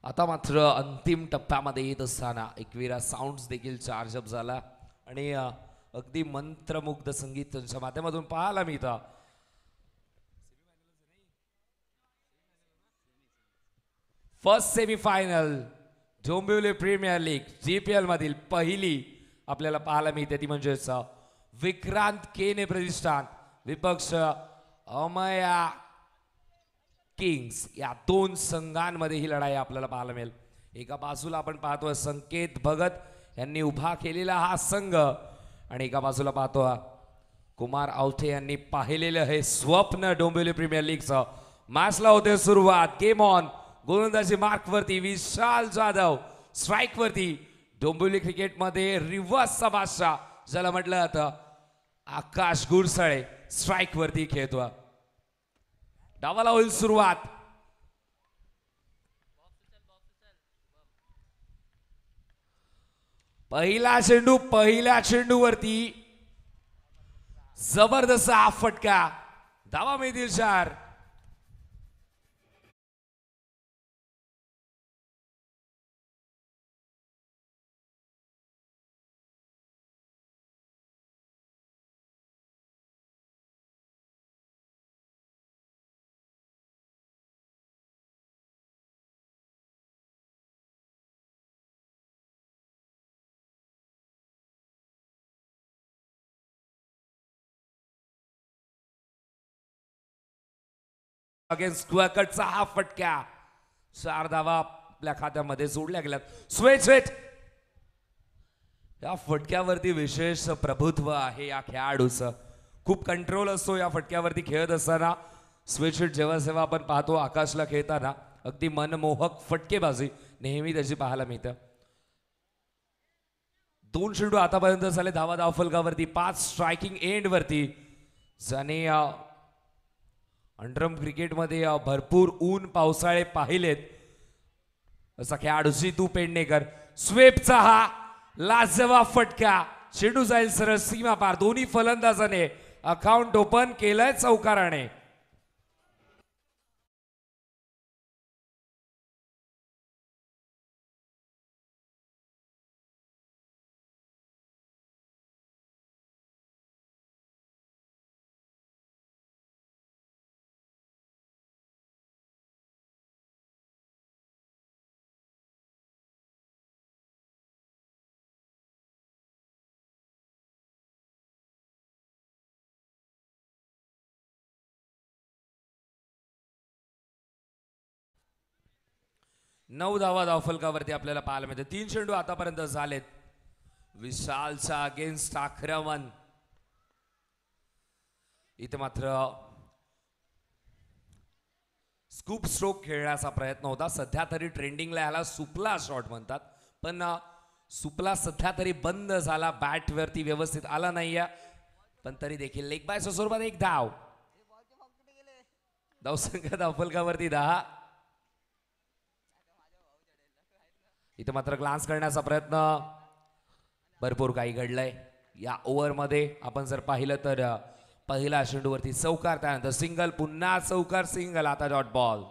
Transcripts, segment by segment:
आता मात्र अंतिम टप्प्यामध्ये येत असताना एकविरा साऊंड्स देखील चार्ज अप झाला आणि अगदी मंत्रमुग्ध संगीत त्यांच्या माध्यमातून पाहायला मिळतं. First semifinal Dombivli premier league GPL मधील पहिली आपल्याला पाहायला मिळते ती म्हणजेच विक्रांत केने प्रतिष्ठान विपक्ष अमया किंग्स या दोन संघांमध्ये ही लढाई आपल्याला पाहायला मिळेल. एका बाजूला आपण पाहतोय संकेत भगत यांनी उभा केलेला हा संघ आणि एका बाजूला पाहतो कुमार आवटे यांनी पाहिलेलं हे स्वप्न डोंबिवली प्रीमियर लीगचं. मॅचला होते सुरुवात. Game on. गोलंदाजी मार्क वरती विशाल जाधव, स्ट्राईक वरती डोंबिवली क्रिकेट मध्ये रिव्हर्सचा बादशाह ज्याला म्हटलं जातं आकाश गुरसळे स्ट्राईक वरती खेळतो. डावाला होईल सुरुवात. पहिल्या चेंडूवरती जबरदस्त हा फटका. धावा मिळतील 4. अगेन्स्ट क्वकटचा हा फटका. 4 धावा आपल्या खात्यामध्ये जोडल्या गेल्यात. स्वेट या फटक्यावरती विशेष प्रभुत्व आहे या खेळाडूचं. खूप कंट्रोल असतो या फटक्यावरती खेळत असताना. स्वेटशीट जेव्हा आपण पाहतो आकाशला खेळताना अगदी मनमोहक फटकेबाजी नेहमी त्याची पाहायला मिळतं. 2 चेंडू आतापर्यंत झाले धावा धावफलकावरती. 5 स्ट्रायकिंग एंड वरती. ज्याने अंडरम क्रिकेटमध्ये भरपूर ऊन पावसाळे पाहिलेत असा खेळाडू जितू पेडणेकर. स्वेपचा हा लाजवाब फटका. चेंडू जाईल सरळ सीमा पार. दोन्ही फलंदाजाने अकाउंट ओपन केलंय चौकाराने. नऊ धावा धावफलकावरती आपल्याला पाहायला मिळते. 3 चेंडू आतापर्यंत झालेत. विशालचा अगेन्स्ट आक्रमण. इथे मात्र स्कूप स्ट्रोक खेळण्याचा प्रयत्न होता. सध्या तरी ट्रेंडिंगला ह्याला सुपला शॉट म्हणतात, पण सुपला सध्या तरी बंद झाला. बॅट वरती व्यवस्थित आला नाहीये, पण तरी देखील लेग बायच्या स्वरूपात 1 धाव. धावसंख्या धावफलकावरती 10. इथे मात्र ग्लान्स करण्याचा प्रयत्न. भरपूर काही घडलंय या ओव्हरमध्ये. आपण जर पाहिलं तर पहिला चेंडूवरती चौकार, त्यानंतर सिंगल, पुन्हा चौकार, सिंगल, आता डॉट बॉल.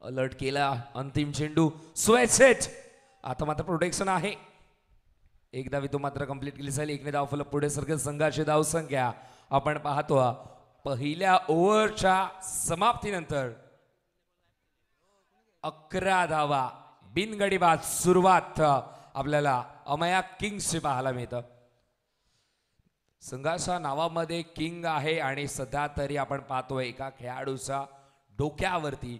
अलर्ट केला. अंतिम चेंडू स्वेट. आता मात्र प्रोटेक्शन आहे. एकदा वितो मात्र कंप्लीट केली जाईल. 1 धावफलक पुढे सरकेल. संघाची धावसंख्या आपण पाहतो पहिल्या ओव्हरच्या समाप्तीनंतर 11 धावा. बिनगडीबाद सुरुवात आपल्याला अमया किंग्सचे पाहायला मिळतं. संघाच्या नावामध्ये किंग आहे आणि सध्या तरी आपण पाहतोय एका खेळाडूच्या डोक्यावरती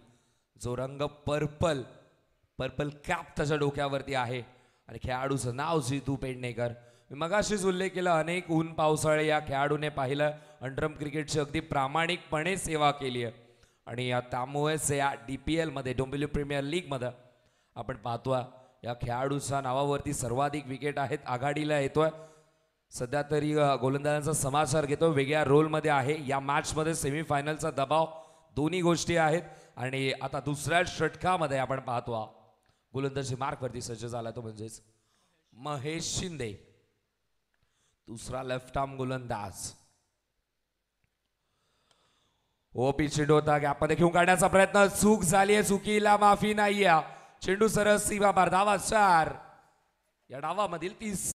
जो रंग पर्पल कॅप त्याच्या डोक्यावरती आहे आणि खेळाडूचं नाव जितू पेडणेकर. मी मगाशीच उल्लेख केला, अनेक ऊन पावसाळे या खेळाडूने पाहिलं. अंडरम क्रिकेटची अगदी प्रामाणिकपणे सेवा केली आहे आणि त्यामुळेच या DPL मध्ये डोंबिवली प्रीमियर लीग मध्ये आपण पाहतो या खेळाडूच्या नावावरती सर्वाधिक विकेट आहेत. आघाडीला येतोय. सध्या तरी गोलंदाजांचा समाचार घेतो. वेगळ्या रोलमध्ये आहे. या मॅचमध्ये सेमीफायनलचा दबाव दोन्ही गोष्टी आहेत आणि आता दुसऱ्या षटकामध्ये आपण पाहतो गोलंदाजी मार्कवरती सज्ज झाला तो म्हणजेच महेश शिंदे, दुसरा लेफ्ट आर्म गोलंदाज. ओपी चेंडू होता गॅपमध्ये घेऊन काढण्याचा प्रयत्न चूक झाली आहे चुकीला माफी नाहीये चेंडू सरस सीमा बार धावा 4 या डावामधील 30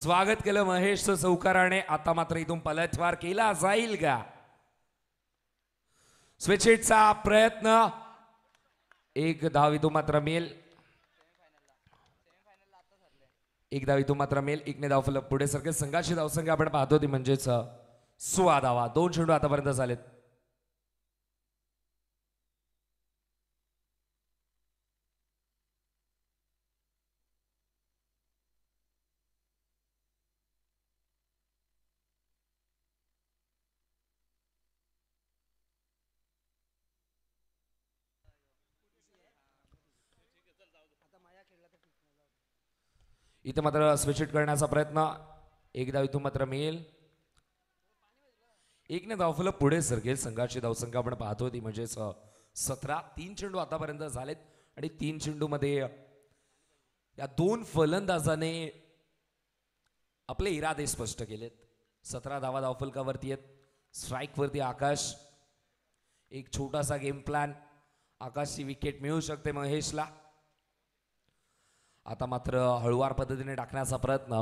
स्वागत केलं महेश चौकाराने आता मात्र इथून पलटवार केला जाईल का स्विच हिटचा प्रयत्न एक धाव इथून मात्र मिळेल एक धाव इथून मात्र मिळेल एकने धाव फलक पुढे सरके संघाची धावसंख्या आपण पाहतो ती म्हणजेच 16 धावा 2 चेंडू आतापर्यंत झालेत इथे मात्र स्विच हिट करण्याचा प्रयत्न एक धाव इथून मात्र मिळेल एकने धावफलक पुढे सरकेल संघाची धावसंख्या आपण पाहतो ती म्हणजेच 17 3 चेंडू आतापर्यंत झालेत आणि 3 चेंडू मध्ये या दोन फलंदाजाने आपले इरादे स्पष्ट केलेत 17 धावा धावफलकावरती आहेत स्ट्राइक वरती आकाश एक छोटासा गेम प्लॅन आकाशची विकेट मिळू शकते महेशला आता मात्र हळुवार पद्धतीने टाकण्याचा प्रयत्न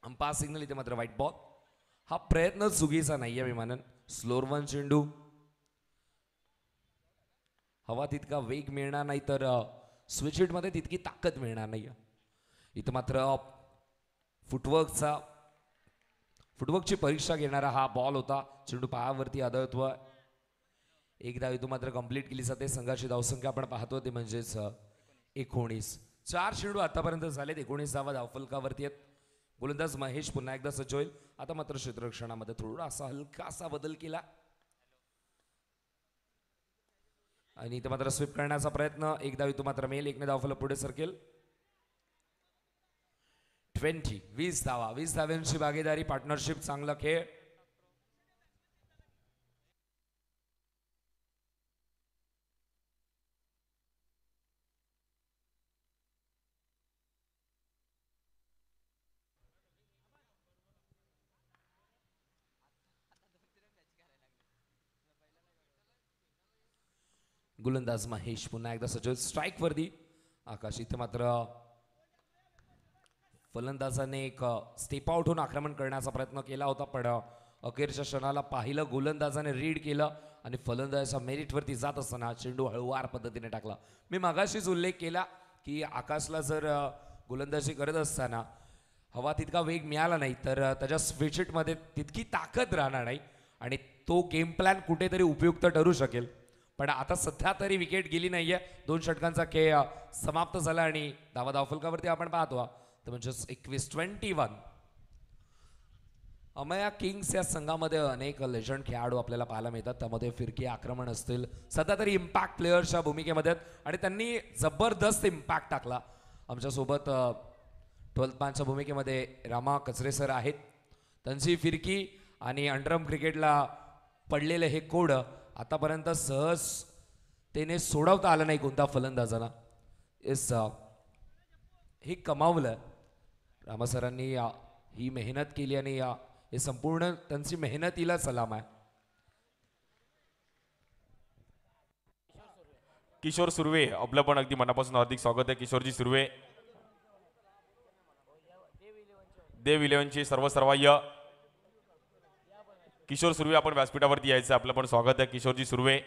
अंपायर सिग्नल इथे मात्र व्हाईट बॉल हा प्रयत्न चुकीचा नाहीये मी मानन स्लोअर वन चेंडू हवा तितका वेग मिळणार नाही तर स्विच हिट मध्ये तितकी ताकद मिळणार नाही इथं मात्र फुटवर्कची परीक्षा घेणारा हा बॉल होता चेंडू पायावरती आदळतोय एक धाव इथून मात्र कंप्लीट केली जाते संघाची धावसंख्या आपण पाहतो ते म्हणजेच 19 4 चेंडू आतापर्यंत झालेत 19 धावा धावफलकावरती आहेत गोलंदाज महेश पुन्हा एकदा सज्ज होईल आता मात्र क्षेत्ररक्षणामध्ये थोडासा हलकासा बदल केला आणि इथे मात्र स्वीप करण्याचा प्रयत्न एक धाव इथून मात्र मिळेल एकने धावफलक पुढे सरकेल 20 धाव्यांची भागीदारी पार्टनरशिप चांगला खेळ गोलंदाज महेश पुन्हा एकदा सज्ज स्ट्राइक वरती आकाश इथे मात्र फलंदाजाने एक स्टेप आउट होऊन आक्रमण करण्याचा प्रयत्न केला होता पण अखेरच्या क्षणाला पाहिलं गोलंदाजाने रीड केलं आणि फलंदाजाच्या मेरिटवरती जात असताना चेंडू हळुवार पद्धतीने टाकला मी मागाशीच उल्लेख केला की आकाशला जर गोलंदाजी करत असताना हवा तितका वेग मिळाला नाही तर त्याच्या स्विच हिटमध्ये तितकी ताकद राहणार नाही आणि तो गेम प्लॅन कुठेतरी उपयुक्त ठरू शकेल पण आता सध्या तरी विकेट गेली नाहीये 2 षटकांचा खेळ समाप्त झाला आणि धावफलकावरती आपण पाहतो तर म्हणजे 21-21 अमया किंग्स या संघामध्ये अनेक लेजंड खेळाडू आपल्याला पाहायला मिळतात त्यामध्ये फिरकी आक्रमण असतील सध्या तरी इम्पॅक्ट प्लेयर्सच्या भूमिकेमध्ये आणि त्यांनी जबरदस्त इम्पॅक्ट टाकला आमच्यासोबत 12th मॅनच्या भूमिकेमध्ये रामा कचरे सर आहेत त्यांची फिरकी आणि अंडरम क्रिकेटला पडलेले हे कोड आतापर्यंत सहजतेने सोडवता आलं नाही कोणत्या फलंदाजांना हे कमावलं रामा सरांनी ही मेहनत केली आणि हे संपूर्ण त्यांची मेहनतीला सलाम आहे किशोर सुर्वे आपलं पण अगदी मनापासून हार्दिक स्वागत आहे किशोरजी सुर्वे देव इलेव्हनची सर्वसर्वाय किशोर सुर्वे आपण व्यासपीठावरती यायचं आपलं पण स्वागत आहे किशोरजी सुर्वे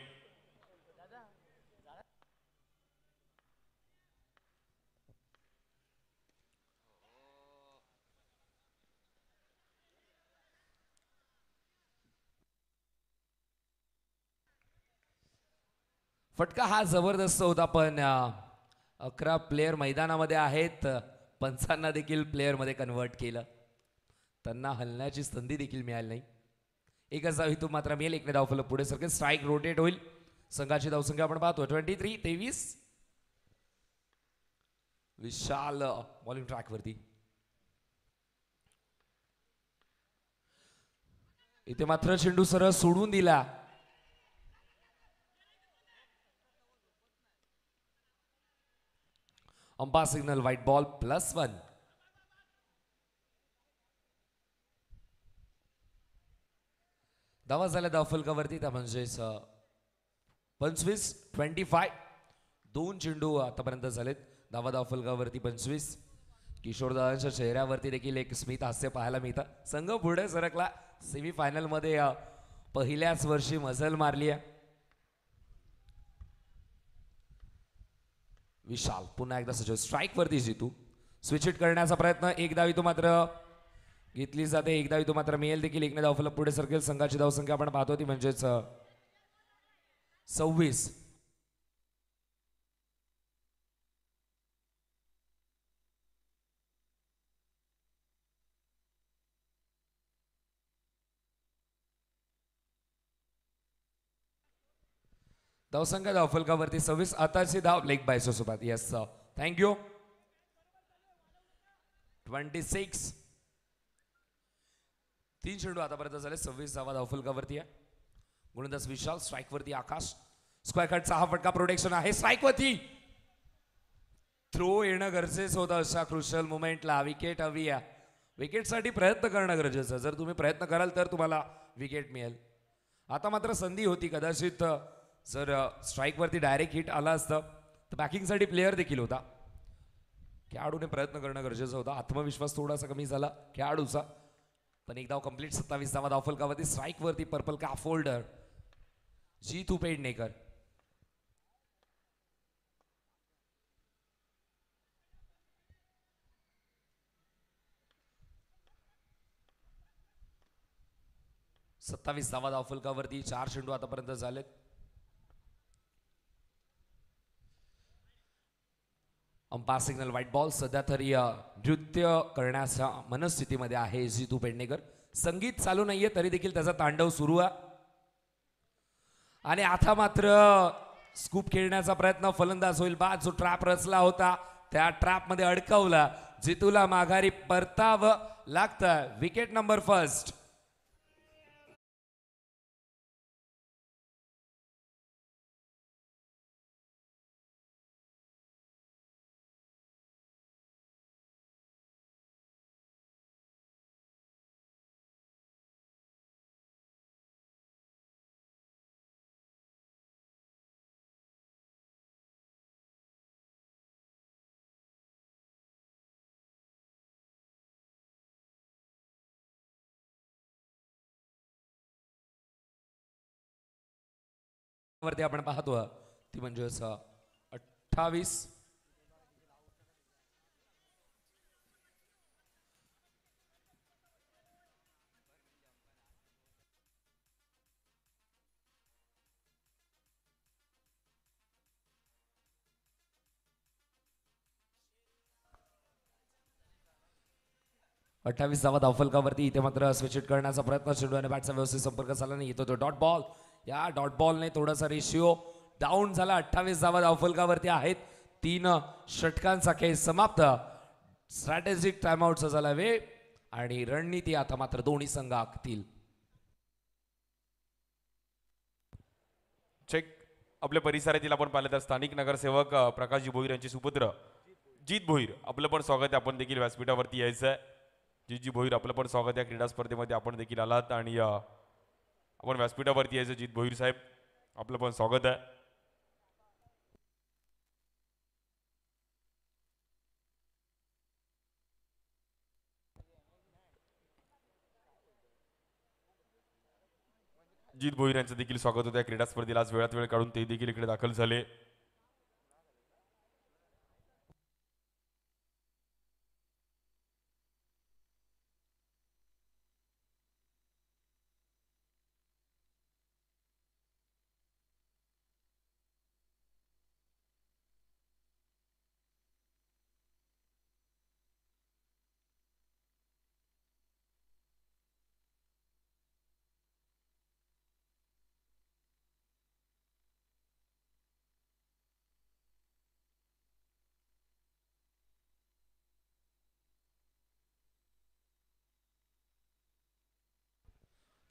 फटका हा जबरदस्त होता पण 11 प्लेयर मैदानामध्ये आहेत पंचांना देखील प्लेयर मध्ये कन्वर्ट केलं त्यांना हलण्याची संधी देखील मिळाली नाही एकच धाव इथून मात्र मिळेल. एकने धाव फलक पुढे सरकेल. स्ट्राईक रोटेट होईल. संघाची धावसंख्या आपण पाहतो 23-23. विशाल बॉलिंग ट्रॅकवरती. इथे मात्र चेंडू सरळ सोडून दिला. Umpire signal white ball +1. धावा झाल्या धावफलकावरती त्या म्हणजेच 25-25. 2 चेंडू आतापर्यंत झालेत. धावा धावफलकावरती 25. किशोरदादांच्या चेहऱ्यावरती देखील एक स्मित हास्य पाहायला मिळतं. संघ पुढे सरकला. सेमीफायनल मध्ये पहिल्याच वर्षी मजल मारली आहे. विशाल पुन्हा एकदा सजो. स्ट्राईक वरती जितू. स्विच हिट करण्याचा प्रयत्न. एक धाव इथं मात्र घेतली जाते. एक धाव इथं मात्र मिळेल देखील. एकने धावफलक पुढे सरकेल. संघाची धावसंख्या आपण पाहतो ती म्हणजेच 26. धावसंख्या धावफलकावरती 26. आताची धाव लेग बाय सोबत. Yes thank you. 26. 3 चेंडू आतापर्यंत झाले. 26 धावा धावफलकावरती आहे. गोलंदाज विशाल. स्ट्राईक वरती आकाश. स्क्वेअर कटचा हा फटका. प्रोटेक्शन आहे. स्ट्राईक वरती थ्रो येणं गरजेचं होतं अशा क्रुशियल मुमेंटला. विकेट हवी आहे. विकेटसाठी प्रयत्न करणं गरजेचं. जर तुम्ही प्रयत्न कराल तर तुम्हाला विकेट मिळेल. आता मात्र संधी होती. कदाचित जर स्ट्राईक वरती डायरेक्ट हिट आला असतं तर बॅकिंगसाठी प्लेअर देखील होता. खेळाडूने प्रयत्न करणं गरजेचं होतं. आत्मविश्वास थोडासा कमी झाला खेळाडूचा. पण एक धाव कंप्लीट. 27 धावा धावफलकावरती. स्ट्राईक वरती purple cap holder Jeetu Pednekar. धावा धावफलकावरती. 4 चेंडू आतापर्यंत झालेत. Umpire signal white ball. सध्या तरी नृत्य करण्याच्या मनस्थितीमध्ये आहे जितू पेडणेकर. संगीत चालू नाहीये तरी देखील त्याचा तांडव सुरू आहे. आणि आता मात्र स्कूप खेळण्याचा प्रयत्न. फलंदाज होईल बाद. जो ट्रॅप रचला होता त्या ट्रॅप मध्ये अडकवला. जितूला माघारी परतावं लागतं. Wicket number 1. वरती आपण पाहतो ती म्हणजे 28. धावा धावफलकावरती. इथे मात्र स्विच हिट करण्याचा प्रयत्न. चेंडू आणि बॅटचा व्यवस्थित संपर्क झाला नाही. येतो तो डॉट बॉल. या डॉट बॉलने थोडासा रेशिओ डाऊन झाला. 28 धावा धावफलकावरती आहेत. 3 षटकांचा खेळ समाप्त. स्ट्रॅटेजिक टाइमआउटचा झाला वेळ आणि रणनीती आता मात्र दोन्ही संघ आखतील. चेक. आपल्या परिसरातील आपण पाहिलं तर स्थानिक नगरसेवक प्रकाशजी भोईर यांचे सुपुत्र जीत भोईर. आपलं पण स्वागत आहे. आपण देखील व्यासपीठावरती यायचं आहे. जीतजी भोईर आपलं पण स्वागत आहे. क्रीडा स्पर्धेमध्ये आपण देखील आलात आणि आपण व्यासपीठावरती यायचं. जीत भोईर साहेब आपलं पण स्वागत आहे. जीत भोईर यांचं देखील स्वागत होतं. क्रीडा स्पर्धेला आज वेळात वेळ काढून ते देखील इकडे दाखल झाले.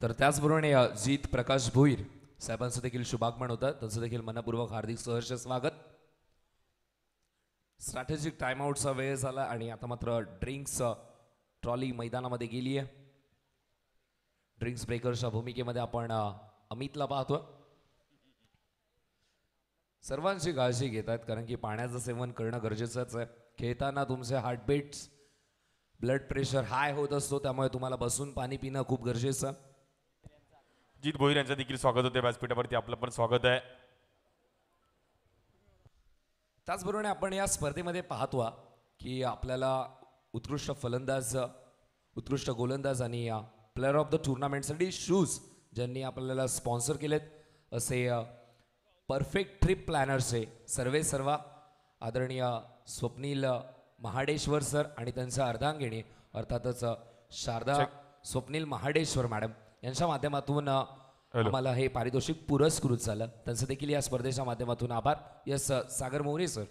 तर त्याचप्रमाणे जीत प्रकाश भोईर साहेबांचं देखील शुभागमन होतं, त्यांचं देखील मनपूर्वक हार्दिक सहर्ष स्वागत. स्ट्रॅटेजिक टाइमआउटचा वेळ झाला आणि आता मात्र ड्रिंक्स ट्रॉली मैदानामध्ये गेली आहे. ड्रिंक्स ब्रेकरच्या भूमिकेमध्ये आपण अमितला पाहतो. सर्वांची काळजी घेत आहेत कारण की पाण्याचं सेवन करणं गरजेचंच आहे. खेळताना तुमचे हार्टबीट्स ब्लड प्रेशर हाय होत असतो, त्यामुळे तुम्हाला बसून पाणी पिणं खूप गरजेचं आहे. जित भोईर यांचं देखील स्वागत होते व्यासपीठावरती, आपलं पण स्वागत आहे. त्याचबरोबर आपण या स्पर्धेमध्ये पाहतो की आपल्याला उत्कृष्ट फलंदाज, उत्कृष्ट गोलंदाज आणि प्लेअर ऑफ द टुर्नामेंटसाठी शूज ज्यांनी आपल्याला स्पॉन्सर केलेत असे परफेक्ट ट्रिप प्लॅनर्सचे सर्वा आदरणीय स्वप्नील महाडेश्वर सर आणि त्यांच्या अर्धांगिणी अर्थातच शारदा स्वप्नील महाडेश्वर मॅडम यांच्या माध्यमातून आम्हाला हे पारितोषिक पुरस्कृत झालं. त्यांचं देखील या स्पर्धेच्या माध्यमातून आभार. यस सागर मोरे सर.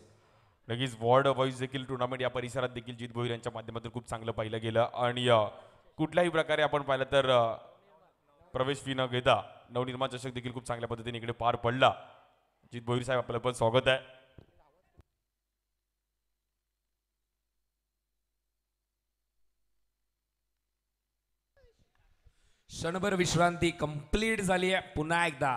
नक्कीच वॉर्ड वाईज देखील टुर्नामेंट या परिसरात देखील जित भोईर यांच्या माध्यमातून खूप चांगलं पाहिलं गेलं आणि कुठल्याही प्रकारे आपण पाहिलं तर प्रवेश फी न घेता नवनिर्माण चषक देखील खूप चांगल्या पद्धतीने इकडे पार पडला. जित भोईर साहेब आपलं पण स्वागत आहे. क्षणभर विश्रांती कंप्लीट झाली आहे. पुन्हा एकदा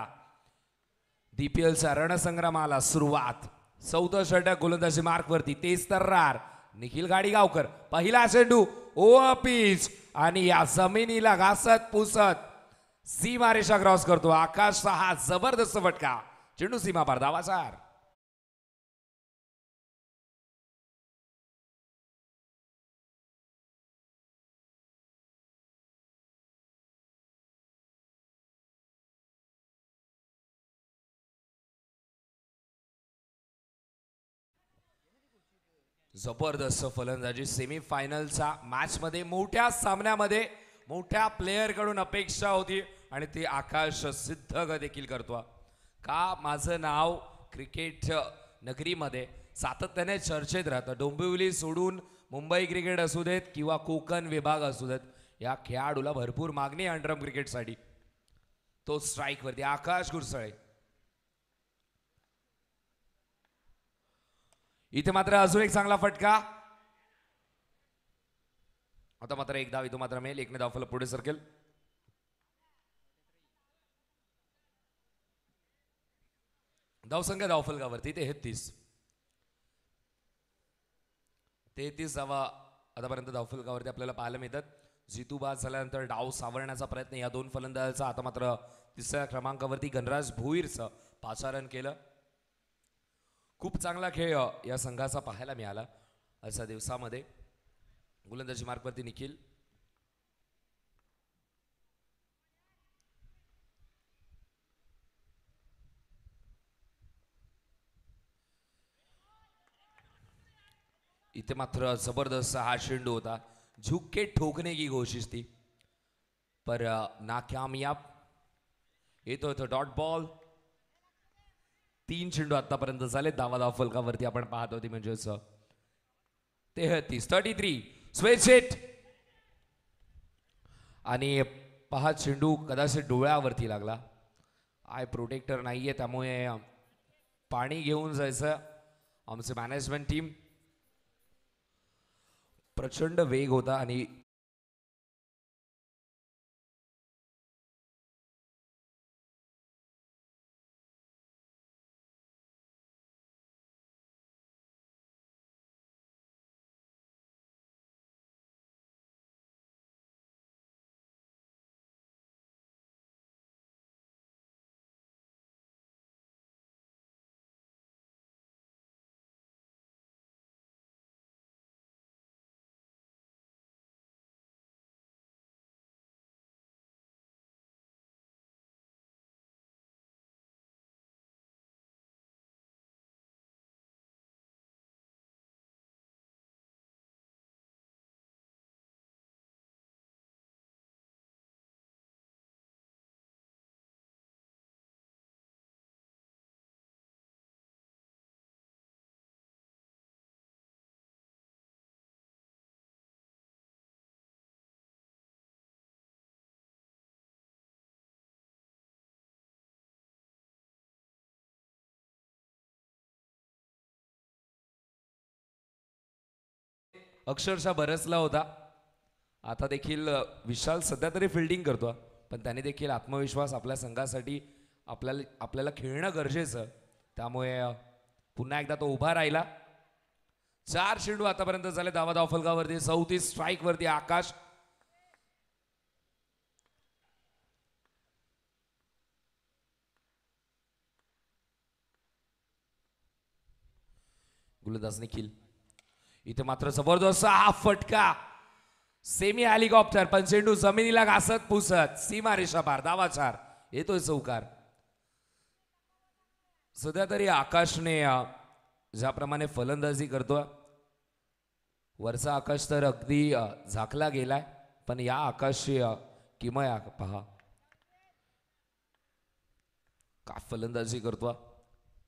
DPLच्या रणसंग्रामाला सुरुवात. 14 षटक गोलंदाजी मार्कवरती तेज तर्रार निखिल गाडीगावकर. पहिला चेंडू ओव्हर पिच आणि या जमिनीला घासत पुसत सीमारेषा क्रॉस करतो आकाशचा हा जबरदस्त फटका. चेंडू सीमा पार, धावा 4. जबरदस्त फलंदाजी. सेमीफायनलच्या मॅचमध्ये मोठ्या सामन्यामध्ये मोठ्या प्लेयर कडून अपेक्षा होती आणि ते आकाश सिद्ध देखील करतो. का माझं नाव क्रिकेट नगरीमध्ये सातत्याने चर्चेत राहतं. डोंबिवली सोडून मुंबई क्रिकेट असू देत किंवा कोकण विभाग असू देत, या खेळाडूला भरपूर मागणी आहे अंडरम क्रिकेटसाठी. तो स्ट्राईकवरती आकाश गुरसळे. इथे मात्र अजून एक चांगला फटका. आता मात्र एक धाव इथं मात्र मिळेल. एकने धाव फलक पुढे सरकेल. धावसंख्या धावफलकावरती 33 धावा आतापर्यंत धावफलकावरती आपल्याला पाहायला मिळतात. जितू बाद झाल्यानंतर डाव सावरण्याचा प्रयत्न या दोन फलंदाजांचा. आता मात्र तिसऱ्या क्रमांकावरती गणराज भोईरचं पाचारण केलं. खूप चांगला खेळ या संघाचा पाहायला मिळाला आजच्या दिवसामध्ये. गोलंदाजी मार्कवरती निखिल. इथे मात्र जबरदस्त हा चेंडू होता. झुक के ठोकने की कोशिश थी पर नाकामयाब. येतो डॉट बॉल. 3 चेंडू आतापर्यंत झाले. धावा फलकावरती आपण पाहत होती म्हणजेच 33 स्वेच हिट. आणि पहा चेंडू कदाचित डोळ्यावरती लागला. आय प्रोटेक्टर नाहीये त्यामुळे पाणी घेऊन जायचं आमचे मॅनेजमेंट टीम. प्रचंड वेग होता आणि अक्षरशः बरसला होता. आता देखील विशाल सध्या तरी फिल्डिंग करतो, पण त्याने देखील आत्मविश्वास आपल्या संघासाठी आपल्याला खेळणं गरजेचं. त्यामुळे पुन्हा एकदा तो उभा राहिला. 4 चेंडू आतापर्यंत झाले धावा धावफलकावरती. 34 स्ट्राईक वरती आकाश. गोलंदाज निखिल. इथे मात्र जबरदस्त हा फटका. सेमी हेलिकॉप्टर, पण चेंडू जमिनीला घासत पुसत सीमारेषा पार. धावा 4. येतोय चौकार. सध्या तरी आकाशने ज्याप्रमाणे फलंदाजी करतोय, वरचा आकाश तर अगदी झाकला गेलाय, पण या आकाशची किमया पहा. का फलंदाजी करतोय.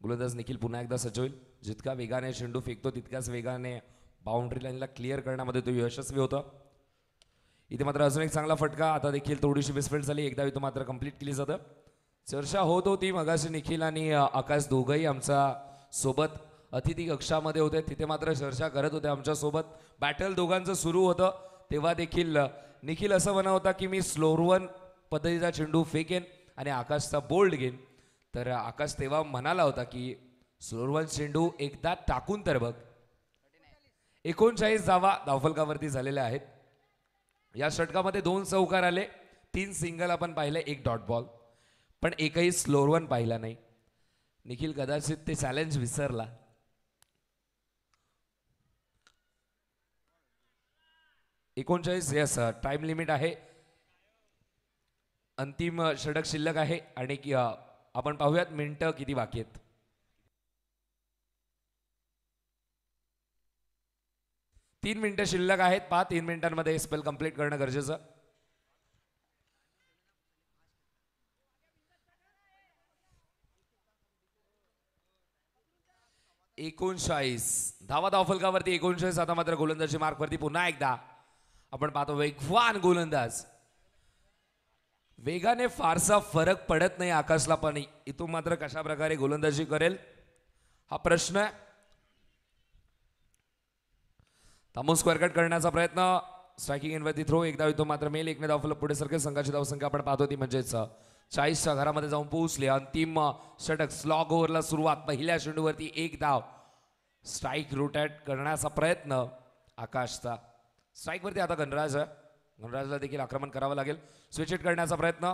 गोलंदाज निखिल पुन्हा एकदा सज्ज होईल. जितका वेगाने चेंडू फेकतो तितक्याच वेगाने बाउंड्री लाईनला क्लिअर करण्यामध्ये तो यशस्वी होता. इथे मात्र अजून एक चांगला फटका. आता देखील थोडीशी मिसफिल्ड झाली. एकदा इथं मात्र कंप्लीट केली जातं. चर्चा होत होती मगाशी निखिल आणि आकाश दोघंही आमच्या सोबत अतिथी कक्षामध्ये होते. तिथे मात्र चर्चा करत होते आमच्या सोबत. बॅटल दोघांचं सुरू होतं तेव्हा देखील निखिल असं म्हणत होता की मी स्लोअर पद्धतीचा चेंडू फेकेन आणि आकाशचा बोल्ड घेईन. तर आकाश तेव्हा म्हणाला होता की स्लोअर चेंडू एकदा टाकून तर बघ. 39 धावा धावफलकावरती झालेल्या आहेत. या षटकामध्ये 2 चौकार आले, 3 सिंगल आपण पाहिले, 1 डॉट बॉल, पण एकही स्लोअर पाहिला नाही. निखिल कदाचित ते चॅलेंज विसरला. यस, टाइम लिमिट आहे. अंतिम षटक शिल्लक आहे आणि आपण पाहूयात मिनिटं किती बाकी आहेत. 3 मिनिटं शिल्लक आहेत. 3 मिनिटांमध्ये स्पेल कंप्लीट करणं गरजेचं. धावा धावफलकावरती 39. आता मात्र गोलंदाजी मार्कवरती पुन्हा एकदा आपण पाहतो वेगवान गोलंदाज. वेगाने फारसा फरक पडत नाही आकाशला, पण इथून मात्र कशा प्रकारे गोलंदाजी करेल हा प्रश्न आहे. थांबून स्क्वेअर कट करण्याचा प्रयत्न. स्ट्रायकिंग इनवरती थ्रो. एकदा इथून मात्र मेल 1ने धावफलक पुढे सरकेल. संघाची धावसंख्या आपण पाहतो ती म्हणजेच 40च्या घरामध्ये जाऊन पोहोचले. अंतिम षटक स्लॉग ओव्हरला सुरुवात. पहिल्या चेंडूवरती 1 धाव. स्ट्राईक रोटेट करण्याचा प्रयत्न आकाशचा. स्ट्राईक वरती आता गणराज आहे. गणराजला देखील आक्रमण करावं लागेल. स्विच हिट करण्याचा प्रयत्न.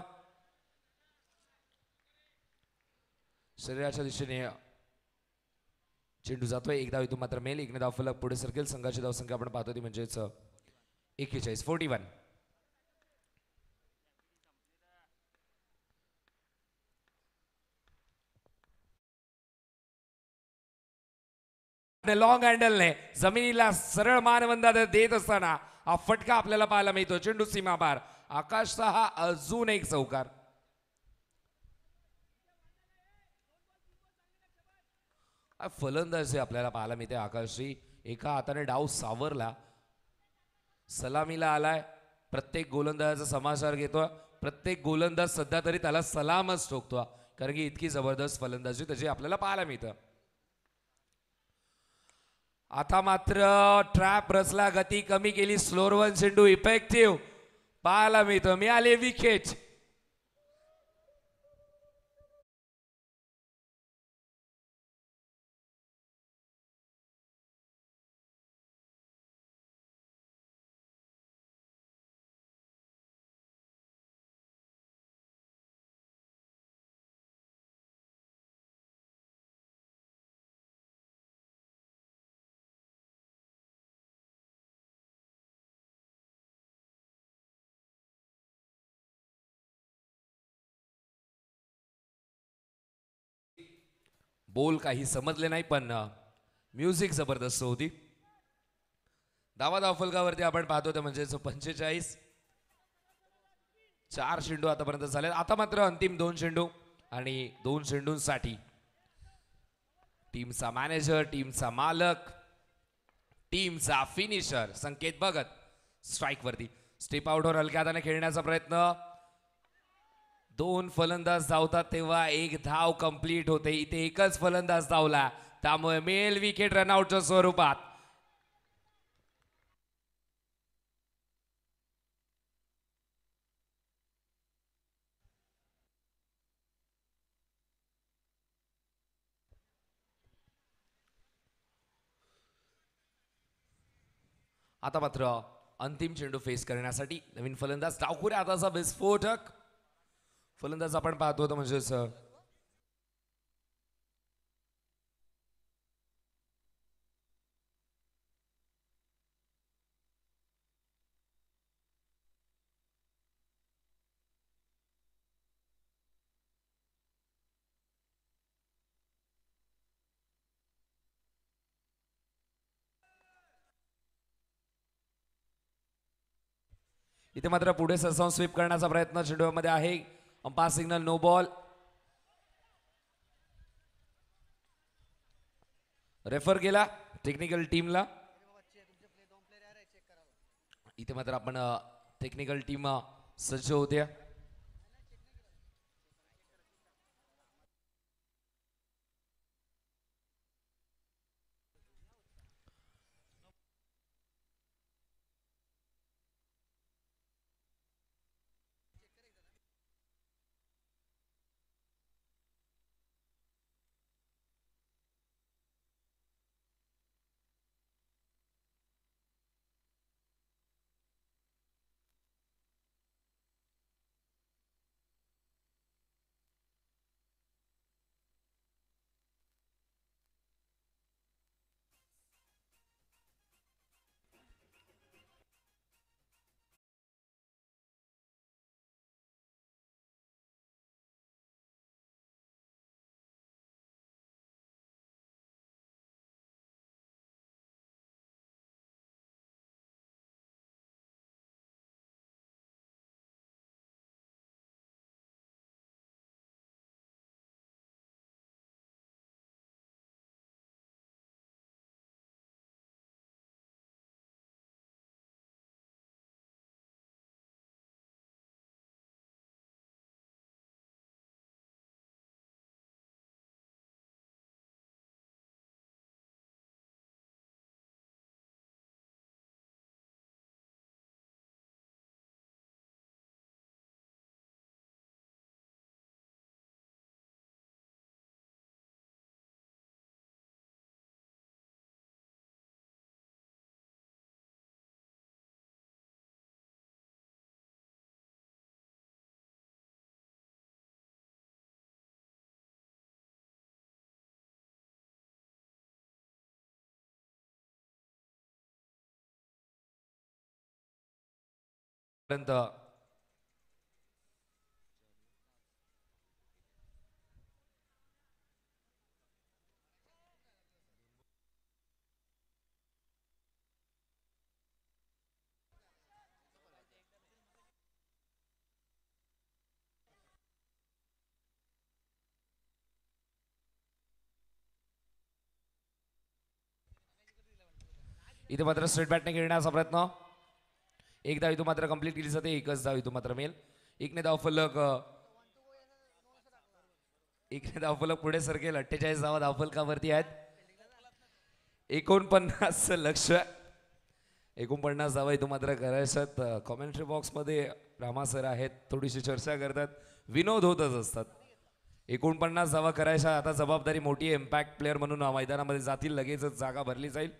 शरीराच्या दिशेने चेंडू जातोय. एकदा इथून मात्र मेल 1ने धावफलक पुढे सरकेल. संघाची धावसंख्या आपण पाहतो ती म्हणजेच 41. लॉंग हँडलने जमिनीला सरळ मानवंदा देत असताना हा फटका आपल्याला पाहायला मिळतो. चेंडू सीमा पार. आकाशचा हा अजून एक चौकार. फलंदाजी आपल्याला पाहायला मिळते आकाशची. एका हाताने डाव सावरला. सलामीला आलाय. प्रत्येक गोलंदाजाचा समाचार घेतो. प्रत्येक गोलंदाज सध्या तरी त्याला सलामच ठोकतो, कारण की इतकी जबरदस्त फलंदाजी त्याची आपल्याला पाहायला मिळतं. आता मात्र ट्रॅप रचला. गती कमी केली. स्लोअर चेंडू इफेक्टिव्ह पाहायला मिळतो. मिळाले विकेट. बोल काही समजले नाही, पण म्युझिक जबरदस्त होती. धावा धावफलकावरती आपण पाहतो ते म्हणजे 45. 4 चेंडू आतापर्यंत झाले. आता मात्र अंतिम 2 चेंडू आणि 2 चेंडूंसाठी टीमचा मॅनेजर, टीमचा मालक, टीमचा फिनिशर संकेत भगत स्ट्राईक वरती. स्टेप आउटवर हलक्या हाताने खेळण्याचा प्रयत्न. 2 फलंदाज धावतात तेव्हा 1 धाव कंप्लीट होते. इथे एकच फलंदाज धावला, त्यामुळे मेल विकेट रनआउटच्या स्वरूपात आता मात्र अंतिम चेंडू फेस करण्यासाठी नवीन फलंदाज डावखुऱ्या हाताचा विस्फोटक फलंदाज आपण पाहतो तो म्हणजेच इथे मात्र पुढे सरसावून स्वीप करण्याचा प्रयत्न चेंडूमध्ये आहे. Umpire signal no ball. Refer केला टेक्निकल टीमला. इथे मात्र आपण टेक्निकल टीम सज्ज होत्या. पर्यंत इथे मात्र स्ट्रेट बॅटने खेळण्याचा प्रयत्न. एक धाव इथून मात्र कंप्लीट केली जाते. एकच धाव इथून मात्र मिळेल. एकने धावफलक पुढे सरकेल. 48 धावा धावफलकावरती आहेत. 49 लक्ष. 49 धावा इथून मात्र करायच्यात. कॉमेंट्री बॉक्स मध्ये रामा सर आहेत, थोडीशी चर्चा करतात, विनोद होतच असतात. 49 धावा करायच्या. आता जबाबदारी मोठी आहे. इम्पॅक्ट प्लेअर म्हणून मैदानामध्ये जातील. लगेचच जागा भरली जाईल.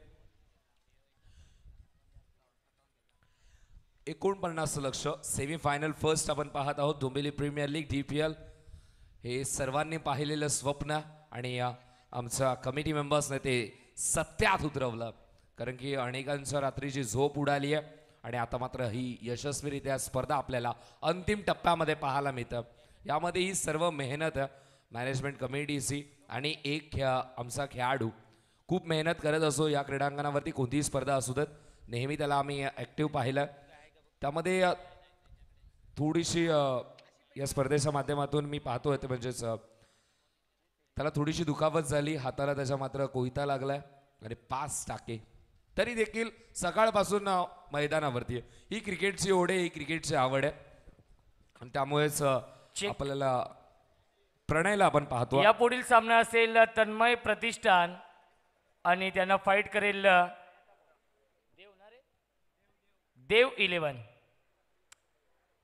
49 लक्ष. सेमीफायनल फर्स्ट आपण पाहत आहोत. डोंबिवली प्रीमियर लीग DPL हे सर्वांनी पाहिलेलं स्वप्न आणि आमच्या कमिटी मेंबर्सने ते सत्यात उतरवलं. कारण की अनेकांच्या रात्रीची झोप उडाली आहे आणि आता मात्र ही यशस्वीरित्या स्पर्धा आपल्याला अंतिम टप्प्यामध्ये पाहायला मिळतं. यामध्ये ही सर्व मेहनत मॅनेजमेंट कमिटीची आणि आमचा खेळाडू खूप मेहनत करत असो. या क्रीडांगणावरती कोणतीही स्पर्धा असू देत, नेहमी त्याला आम्ही ॲक्टिव्ह पाहिलं. त्यामध्ये थोडीशी या स्पर्धेच्या माध्यमातून मी पाहतोय ते म्हणजेच त्याला थोडीशी दुखापत झाली. हाताला त्याच्या मात्र कोयता लागलाय आणि 5 टाके. तरी देखील सकाळपासून मैदानावरती ही क्रिकेटची ओढ आहे, ही क्रिकेटची आवड आहे आणि त्यामुळेच आपल्याला प्रणयला आपण पाहतो. या पुढील सामना असेल तन्मय प्रतिष्ठान आणि त्यांना फाईट करेल देव 11.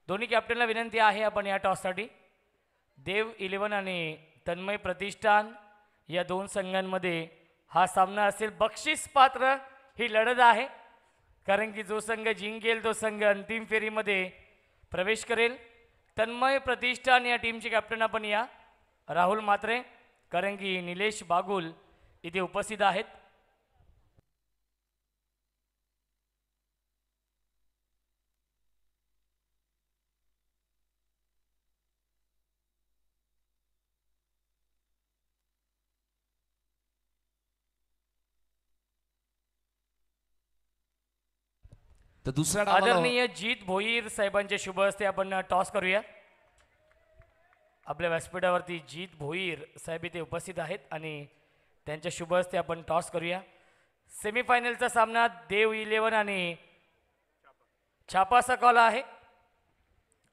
दोन्ही कॅप्टनला विनंती आहे आपण या टॉससाठी देव 11 आणि तन्मय प्रतिष्ठान या दोन संघांमध्ये हा सामना असेल. बक्षीस पात्र ही लढत आहे. कारण की जो संघ जिंकेल तो संघ अंतिम फेरीमध्ये प्रवेश करेल. तन्मय प्रतिष्ठान या टीमचे कॅप्टन आपण या. राहुल म्हात्रे, कारण की निलेश बागुल इथे उपस्थित आहेत. तर दुसऱ्या डावाला आदरणीय जीत भोईर साहेबांच्या शुभ हस्ते आपण टॉस करूया. आपल्या व्यासपीठावरती जीत भोईर साहेब इथे उपस्थित आहेत आणि त्यांच्या शुभ हस्ते आपण टॉस करूया. सेमीफायनलचा सामना देव 11 आणि छापाचा कॉल आहे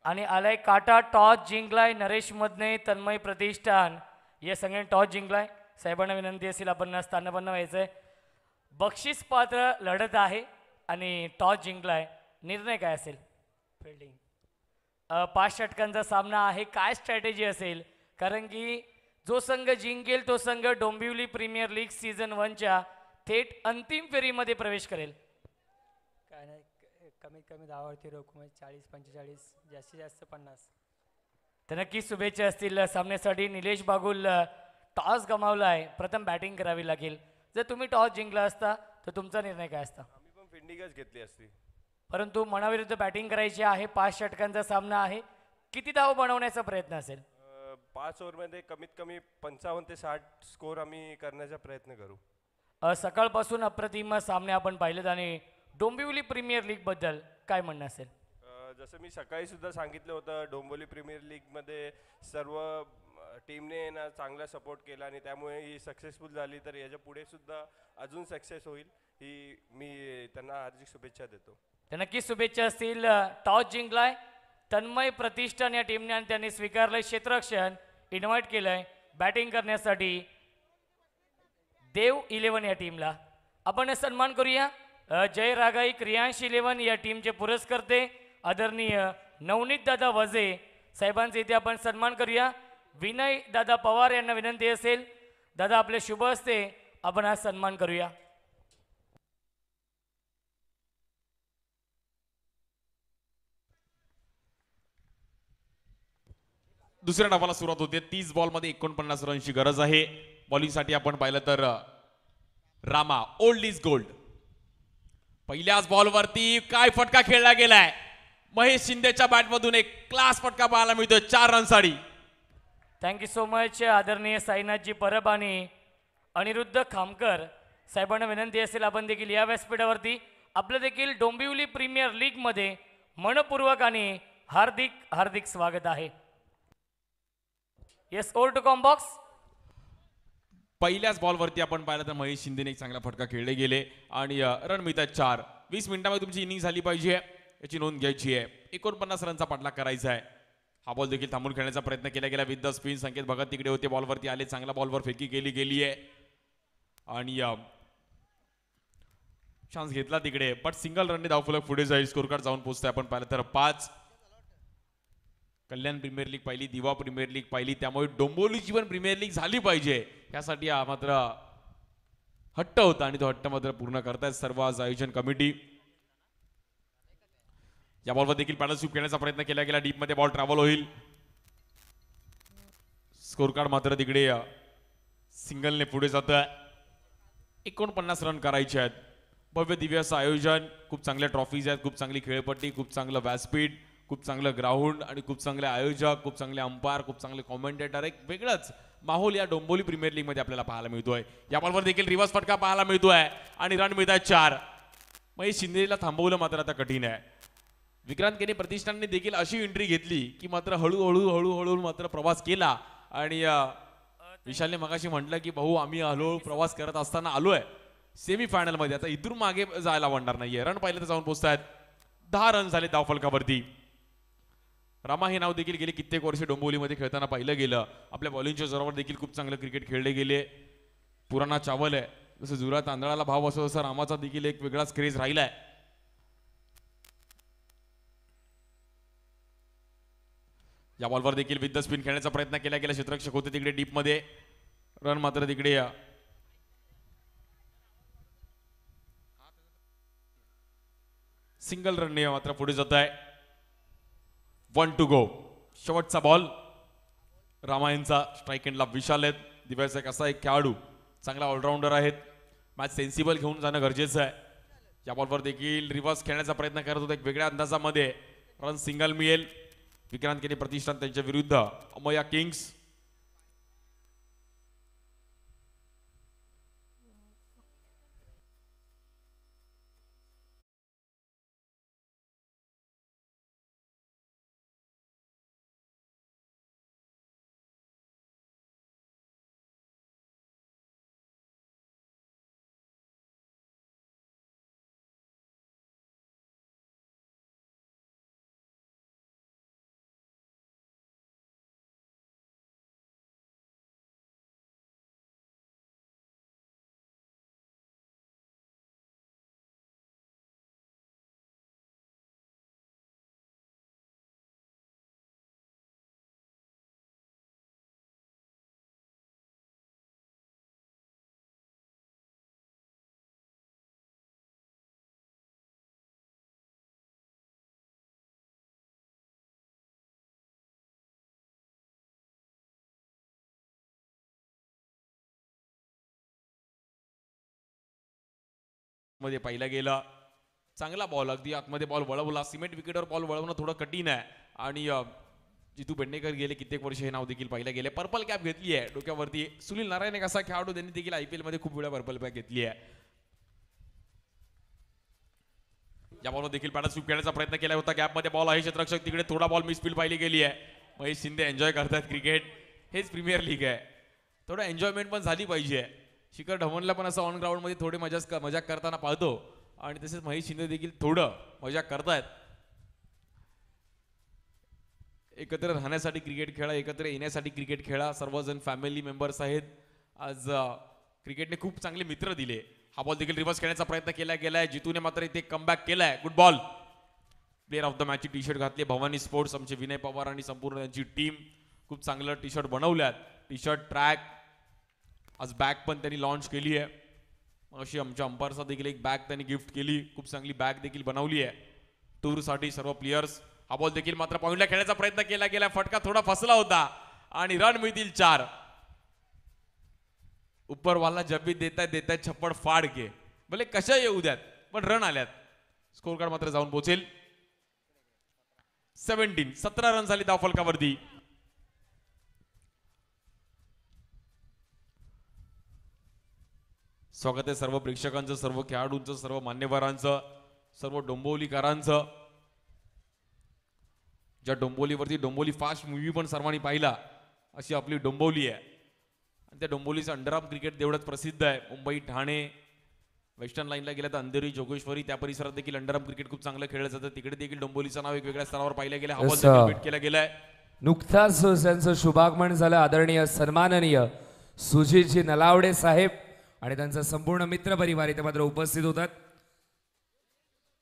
आणि आलाय काटा. टॉस जिंकलाय नरेश मदने, तन्मय प्रतिष्ठान या संघाने टॉस जिंकलाय. साहेबांना विनंती असेल आपण स्थानापन्न व्हायचंय. बक्षीस पात्र लढत आहे आणि टॉस जिंकलाय. निर्णय काय असेल? फिल्डिंग. 5 षटकांचा सामना आहे. काय स्ट्रॅटेजी असेल? कारण की जो संघ जिंकेल तो संघ डोंबिवली प्रीमियर लीग सीझन 1च्या थेट अंतिम फेरीमध्ये प्रवेश करेल. काय नाही, कमीत कमी 10वरती रोखू, म्हणजे 40-45, जास्तीत जास्त 50. तर नक्की शुभेच्छा असतील सामन्यासाठी. निलेश बागुल टॉस गमावला आहे, प्रथम बॅटिंग करावी लागेल. जर तुम्ही टॉस जिंकला असता तर तुमचा निर्णय काय असता? आम्ही पण फिल्डिंगच घेतली असती. परंतु मनाविरुद्ध बॅटिंग करायची आहे. 5 षटकांचा सामना आहे. किती धाव बनवण्याचा प्रयत्न असेल? 5 ओव्हरमध्ये कमीत कमी 55 ते 60 स्कोर आम्ही करण्याचा प्रयत्न करू. सकाळपासून अप्रतिम सामने आपण पाहिलेत आणि डोंबिवली प्रीमियर लीग बद्दल काय म्हणणं असेल? जसं मी सकाळी सुद्धा सांगितलं होतं, डोंबिवली प्रीमियर लीगमध्ये सर्व टीमने ना चांगला सपोर्ट केला आणि त्यामुळे ही सक्सेसफुल झाली. तर याच्या पुढे सुद्धा अजून सक्सेस होईल ही मी त्यांना हार्दिक शुभेच्छा देतो. तर नक्की शुभेच्छा असतील. टॉस जिंकलाय तन्मय प्रतिष्ठान या टीमने आणि त्यांनी स्वीकारलंय क्षेत्ररक्षण. इन्व्हाइट केलंय बॅटिंग करण्यासाठी देव 11 या टीमला. आपण सन्मान करूया. जय रागाई क्रियांश 11 या टीमचे पुरस्कर्ते आदरणीय नवनीत दादा वजे साहेबांचे इथे आपण सन्मान करूया. विनय दादा पवार यांना विनंती असेल, दादा आपले शुभ हस्ते आपण हा सन्मान करूया. दुसऱ्या डावाला सुरुवात होते. 30 बॉलमध्ये 49 रनची गरज आहे. बॉलिंगसाठी आपण पाहिलं तर रामा ओल्ड इज गोल्ड. पहिल्याच बॉलवरती काय फटका खेळला गेलाय. महेश शिंदेच्या बॅटमधून एक क्लास फटका पाहायला मिळतोय. 4 रनसाठी. थँक्यू सो मच आदरणीय साईनाथजी परब आणि अनिरुद्ध खामकर साहेबांना विनंती असेल आपण देखील या व्यासपीठावरती. आपलं देखील डोंबिवली प्रीमियर लीगमध्ये मनपूर्वक आणि हार्दिक हार्दिक स्वागत आहे. Yes, over to comm box. पहिल्याच बॉलवरती आपण पाहिलं तर महेश शिंदेने एक चांगला फटका खेळले गेले आणि रन मिळतात 4. 20 मिनिटांमध्ये तुमची इनिंग झाली पाहिजे याची नोंद घ्यायची आहे. 49 रनचा पाठलाग करायचा आहे. हा बॉल देखील थांबून खेळण्याचा प्रयत्न केला गेला विथ द स्पिन. संकेत भगत तिकडे होते, बॉलवरती आले. चांगला बॉलवर फेकी गेली आहे आणि चान्स घेतला तिकडे, बट सिंगल रनने धावफलक पुढे जाईल. स्कोर कार्ड जाऊन पोहोचतोय आपण पाहिलं तर 5. कल्याण प्रीमियर लीग पाहिली, दिवा प्रीमियर लीग पाहिली, त्यामुळे डोंबिवलीची पण प्रीमियर लीग झाली पाहिजे यासाठी हा मात्र हट्ट होता आणि तो हट्ट मात्र पूर्ण करतायत सर्व आज आयोजन कमिटी. या बॉलवर देखील पॅडल स्वीप खेळण्याचा प्रयत्न केला गेला. डीप मध्ये बॉल ट्रॅव्हल होईल. स्कोर कार्ड मात्र तिकडे सिंगलने पुढे जात आहे. 49 रन करायचे आहेत. भव्य दिव्य असं आयोजन, खूप चांगल्या ट्रॉफीज आहेत, खूप चांगली खेळपट्टी, खूप चांगलं व्यासपीठ, खूप चांगलं ग्राउंड आणि खूप चांगले आयोजक, खूप चांगले अंपायर, खूप चांगले कॉमेंटेटर. एक वेगळंच माहोल या डोंबिवली प्रीमियर लीग मध्ये आपल्याला पाहायला मिळतोय. या बॉलवर देखील रिव्हर्स फटका पाहायला मिळतोय आणि रन मिळत आहेत 4. महेश शिंदेला थांबवलं मात्र आता कठीण आहे. विक्रांत केने प्रतिष्ठानने देखील अशी एंट्री घेतली की मात्र हळूहळू मात्र प्रवास केला आणि विशालने मगाशी म्हटलं की भाऊ आम्ही हळूहळू प्रवास करत असताना आलोय सेमी फायनल मध्ये. आता इथून मागे जायला वाटणार नाहीये. रन पाहिलं तर जाऊन पोहोचतायत. 10 रन झाले धावफलकावरती. रामा हे नाव देखील गेले कित्येक वर्ष डोंबिवलीमध्ये खेळताना पाहिलं गेलं. आपल्या बॉलिंगच्या जोरावर देखील खूप चांगलं क्रिकेट खेळले गेले. पुराणा चावल आहे, जसं जुरा तांदळाला भाव असतो तसं रामाचा देखील एक वेगळाच क्रेज राहिलाय. या बॉलवर देखील विथ द स्पिन खेळण्याचा प्रयत्न केला गेला. क्षेत्ररक्षक होते तिकडे डीप मध्ये. रन मात्र तिकडे सिंगल रनने मात्र पुढे जात आहे. 1 to go. शेवटचा बॉल रामायणचा. स्ट्राईक एंडला विशाल आहेत. दिव्याचा एक असा एक खेळाडू चांगला ऑलराऊंडर आहेत. मॅच सेन्सिबल घेऊन जाणं गरजेचं आहे. या बॉलवर देखील रिव्हर्स खेळण्याचा प्रयत्न करत होता. एक वेगळ्या अंदाजामध्ये रन सिंगल मिळेल. विक्रांत केनी प्रतिष्ठान त्यांच्या विरुद्ध अमया किंग्स. मध्ये पाहिला गेला. चांगला बॉल अगदी आतमध्ये बॉल वळवला. सिमेंट विकेटवर बॉल वळवणं थोडं कठीण आहे. आणि जितू बेंडेकर गेले कित्येक वर्ष हे नाव देखील पाहिलं गेले. पर्पल कॅप घेतली आहे डोक्यावरती. सुनील नारायण एक असा खेळाडू त्यांनी देखील IPL मध्ये खूप वेळा पर्पल कॅप घेतली आहे. या बॉलवर देखील पॅडल स्वीप खेळण्याचा प्रयत्न केला होता. गॅपमध्ये बॉल आहे. क्षेत्ररक्षक तिकडे थोडा बॉल मिसफील्ड पाहिली गेली आहे. महेश शिंदे एन्जॉय करतात क्रिकेट. हेच प्रीमियर लीग आहे. थोडं एन्जॉयमेंट पण झाली पाहिजे. शिखर धवनला पण असं ऑन ग्राउंड मध्ये थोडी मजाक करताना पाहतो. आणि तसेच महेश शिंदे देखील थोडं मजाक करतायत. एकत्र राहण्यासाठी क्रिकेट खेळा, एकत्र येण्यासाठी क्रिकेट खेळा. सर्वजण फॅमिली मेंबर्स आहेत. आज क्रिकेटने खूप चांगले मित्र दिले. हा बॉल देखील रिव्हर्स खेळण्याचा प्रयत्न केला गेलाय. जितूने मात्र इथे कमबॅक केलाय. Good ball. Player of the मॅचची टी शर्ट घातली भवानी स्पोर्ट्स. आमचे विनय पवार आणि संपूर्ण त्यांची टीम खूप चांगलं टी शर्ट बनवल्यात. T shirt track. आज बॅग पण त्यांनी लॉन्च केली आहे. अशी आमच्या अंपायरचा देखील एक बॅग त्यांनी गिफ्ट केली. खूप चांगली बॅग देखील बनवली आहे टूरसाठी सर्व प्लेयर्स. हा बॉल देखील मात्र पॉइंटला खेळण्याचा प्रयत्न केला गेला. फटका थोडा फसला होता आणि रन मिळतील 4. ऊपर वाला जब भी देता छप्पड फाड के. भले कशा येऊ द्यात पण रन आल्यात. स्कोर कार्ड मात्र जाऊन पोहोचेल. 17 रन झाली धाव फलकावरती. स्वागत आहे सर्व प्रेक्षकांचं, सर्व खेळाडूंचं, सर्व मान्यवरांचं, सर्व डोंबिवलीकरांचं. ज्या डोंबिवलीवरती डोंबिवली फास्ट मूवी पण सर्वांनी पाहिला अशी आपली डोंबिवली आहे. आणि त्या डोंबिवलीचं अंडरआर्म क्रिकेट तेवढंच प्रसिद्ध आहे. मुंबई, ठाणे, वेस्टर्न लाईनला गेल्या तर अंधेरी, जोगेश्वरी त्या परिसरात देखील अंडरआर्म क्रिकेट खूप चांगलं खेळलं जातं. तिकडे देखील डोंबिवलीचं नाव एक वेगळ्या स्तरावर पाहिलं गेलं. हा बॉल देखील बीट केला गेलाय. नुकताच त्यांचं शुभागमन झालं. आदरणीय सन्माननीय सुजीतजी नलावडे साहेब आणि त्यांचा संपूर्ण मित्र परिवार इथे मात्र उपस्थित होतात.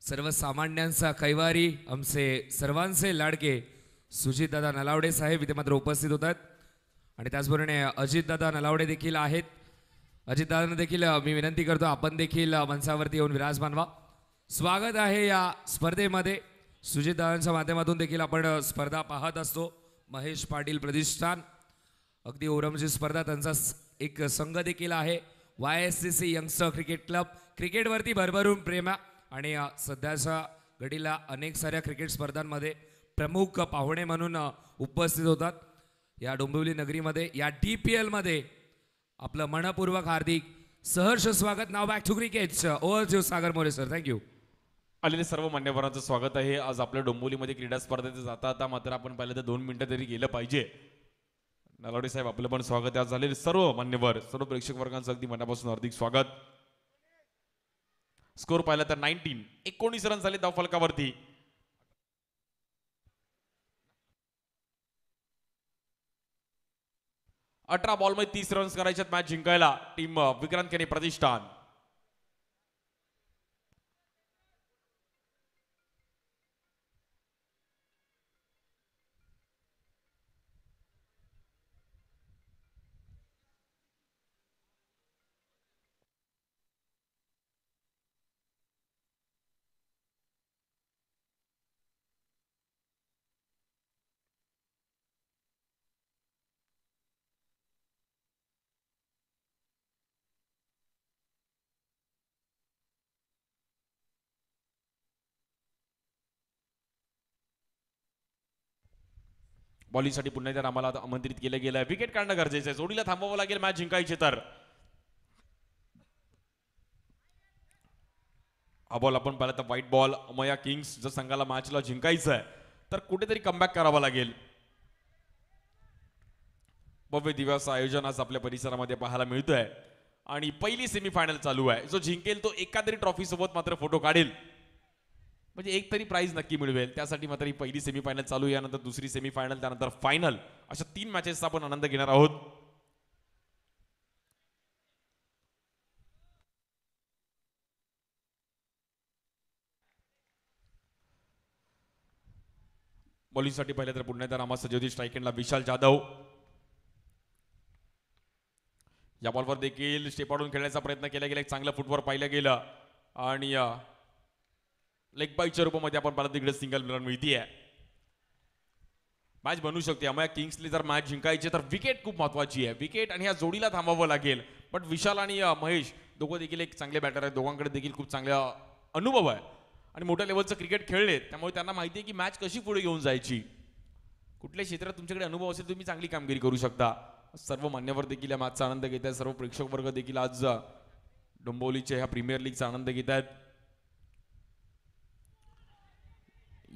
सर्वसामान्यांचा कैवारी आमचे सर्वांचे लाडके सुजितदादा नलावडे साहेब इथे मात्र उपस्थित होतात. आणि त्याचबरोबर अजितदादा नलावडे देखील आहेत. अजितदादांना देखील मी विनंती करतो आपण देखील मंचावरती येऊन विराजमान व्हा. स्वागत आहे या स्पर्धेमध्ये. सुजितदादांच्या माध्यमातून देखील आपण स्पर्धा पाहत असतो. महेश पाटील प्रतिष्ठान अगदी ओरमची स्पर्धा त्यांचा एक संघ देखील आहे. YSCC youngster cricket club. क्रिकेटवरती भरभरून प्रेम आणि सध्याच्या घडीला अनेक साऱ्या क्रिकेट स्पर्धांमध्ये प्रमुख पाहुणे म्हणून उपस्थित होतात. या डोंबिवली नगरीमध्ये या DPL मध्ये आपलं मनपूर्वक हार्दिक सहर्ष स्वागत. Now back to cricket. Over to Sagar More sir. Thank you. आलेले सर्व मान्यवरांचं स्वागत आहे. आज आपल्या डोंबिवलीमध्ये क्रीडा स्पर्धेत जाता मात्र आपण पाहिलं तर 2 मिनिटं तरी गेलं पाहिजे. नलावडे साहेब आपलं पण स्वागत आहे. आज झालेले सर्व मान्यवर, सर्व प्रेक्षक वर्गांचं अगदी मनापासून हार्दिक स्वागत. स्कोर पाहिला तर 19 रन झाले धाव फलकावरती. 18 बॉलमध्ये 30 रन्स करायच्यात मॅच जिंकायला टीम विक्रांत केनी प्रतिष्ठान. बॉलिंगसाठी पुन्हा एकदा आम्हाला आता आमंत्रित केलं गेलं आहे. विकेट काढणं गरजेचं आहे. जोडीला थांबावं लागेल मॅच जिंकायची तर. हा बॉल आपण पाहिला तर व्हाईट बॉल. अमया किंग्स जर संघाला मॅचला जिंकायचं आहे तर कुठेतरी कमबॅक करावा लागेल. भव्य दिवस आयोजन आज आपल्या परिसरामध्ये पाहायला मिळतोय आणि पहिली सेमीफायनल चालू आहे. जो जिंकेल तो एका तरी ट्रॉफी सोबत मात्र फोटो काढेल, म्हणजे एक तरी प्राइज नक्की मिळवेल. त्यासाठी मात्र ही पहिली सेमीफायनल चालू, यानंतर दुसरी सेमीफायनल, त्यानंतर फायनल, अशा 3 मॅचेसचा आपण आनंद घेणार आहोत. बॉलिंगसाठी पाहिलं तर पुन्हा एकदा रामा सजोदी, स्ट्राईक विशाल जाधव. या बॉलवर देखील स्टेपाडून खेळण्याचा प्रयत्न केला गेला. एक चांगलं फुटवर पाहिलं गेलं आणि लेग बाईच्या रूपामध्ये आपण पाहिलं तिकडे सिंगल रन मिळतीये. मॅच बनवू शकते. अमया किंग्सली जर मॅच जिंकायची तर विकेट खूप महत्वाची आहे. विकेट आणि ह्या जोडीला थांबावं लागेल. पण विशाल आणि महेश दोघं देखील एक चांगले बॅटर आहेत. दोघांकडे देखील खूप चांगला अनुभव आहे आणि मोठ्या लेवलचं क्रिकेट खेळलेत, त्यामुळे त्यांना माहिती आहे की मॅच कशी पुढे घेऊन जायची. कुठल्या क्षेत्रात तुमच्याकडे अनुभव असेल तुम्ही चांगली कामगिरी करू शकता. सर्व मान्यवर देखील या मॅचचा आनंद घेत आहेत. सर्व प्रेक्षक वर्ग देखील आज डोंबिवलीच्या ह्या प्रीमियर लीगचा आनंद घेत आहेत.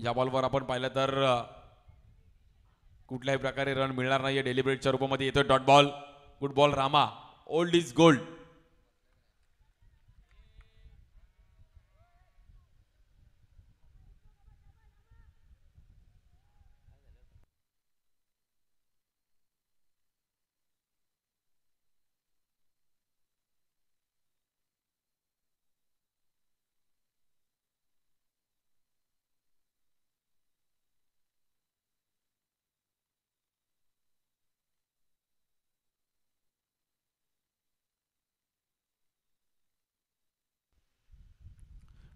या बॉलवर आपण पाहिलं तर कुठल्याही प्रकारे रन मिळणार नाहीये. डेलिब्रेटच्या रूपामध्ये येतोय dot ball. Good ball Rama. Old is gold.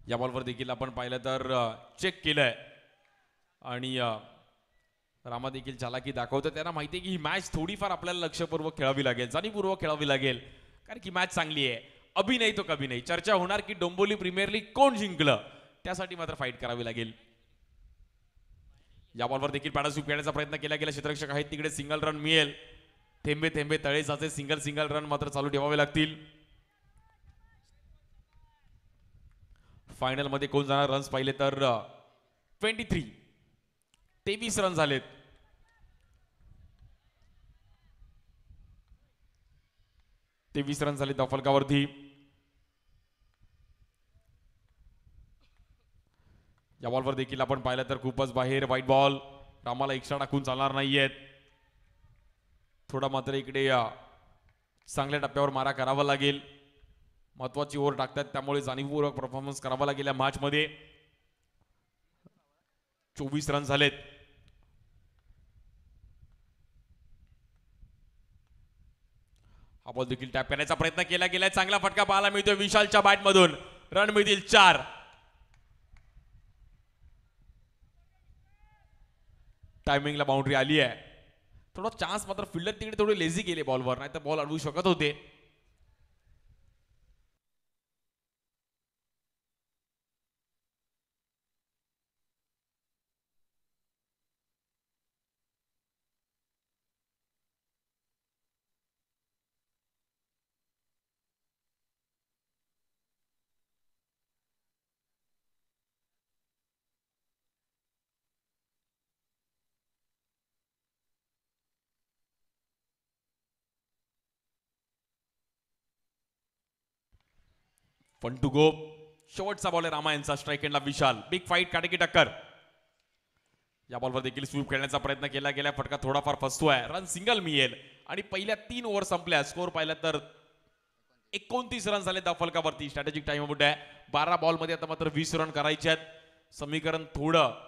या बॉलवर देखील आपण पाहिलं तर चेक केलंय आणि रामा देखील चालाकी दाखवतो. त्यांना माहिती आहे की ही मॅच थोडीफार आपल्याला लक्षपूर्वक खेळावी लागेल, जाणीवपूर्वक खेळावी लागेल, कारण की मॅच चांगली आहे. अभि नाही तो कभी नाही. चर्चा होणार की डोंबिवली प्रीमियर लीग कोण जिंकलं, त्यासाठी मात्र फाईट करावी लागेल. या बॉलवर देखील पॅडास्वीप खेळण्याचा प्रयत्न केला गेला. क्षेत्ररक्षक आहेत तिकडे. सिंगल रन मिळेल. थेंबे थेंबे तळे साचे. सिंगल रन मात्र चालू ठेवावे लागतील. फायनल मध्ये कोण जाणार रन्स पाहिले तर 23 रन झालेत. रन झाले धावफलकावरती. या बॉलवर देखील आपण पाहिलं तर खूपच बाहेर व्हाईट बॉल. रामाला एक्स्ट्रा टाकून चालणार नाहीयेत. थोडा मात्र इकडे चांगल्या टप्प्यावर मारा करावा लागेल. महत्वाची ओव्हर टाकतात, त्यामुळे जाणीवपूर्वक परफॉर्मन्स करावा लागेल या मॅच मध्ये. 24 रन झालेत. हा बॉल देखील टॅप करण्याचा प्रयत्न केला गेलाय. चांगला फटका पाहायला मिळतोय विशालच्या बॅट मधून. रन मिळतील 4. टायमिंगला बाउंड्री आली आहे. थोडा चान्स मात्र फिल्डर तिकडे थोडे लेझी गेले बॉलवर, नाही तर बॉल अडवू शकत होते. Fun to go. शेवटचा बॉल आहे रामा यांचा. स्ट्राईक एंडला विशाल. बिग फाईट, काटेकी टक्कर. या बॉलवर देखील स्वीप खेळण्याचा प्रयत्न केला गेला. फटका थोडाफार फसतोय. रन सिंगल मिळेल आणि पहिल्या 3 ओव्हर संपल्या. स्कोर पाहिला तर 29 रन झाले धावफलकावरती. स्ट्रॅटेजिक टाइम आउट आहे. 12 बॉल मध्ये आता मात्र 20 रन करायचे आहेत. समीकरण थोडं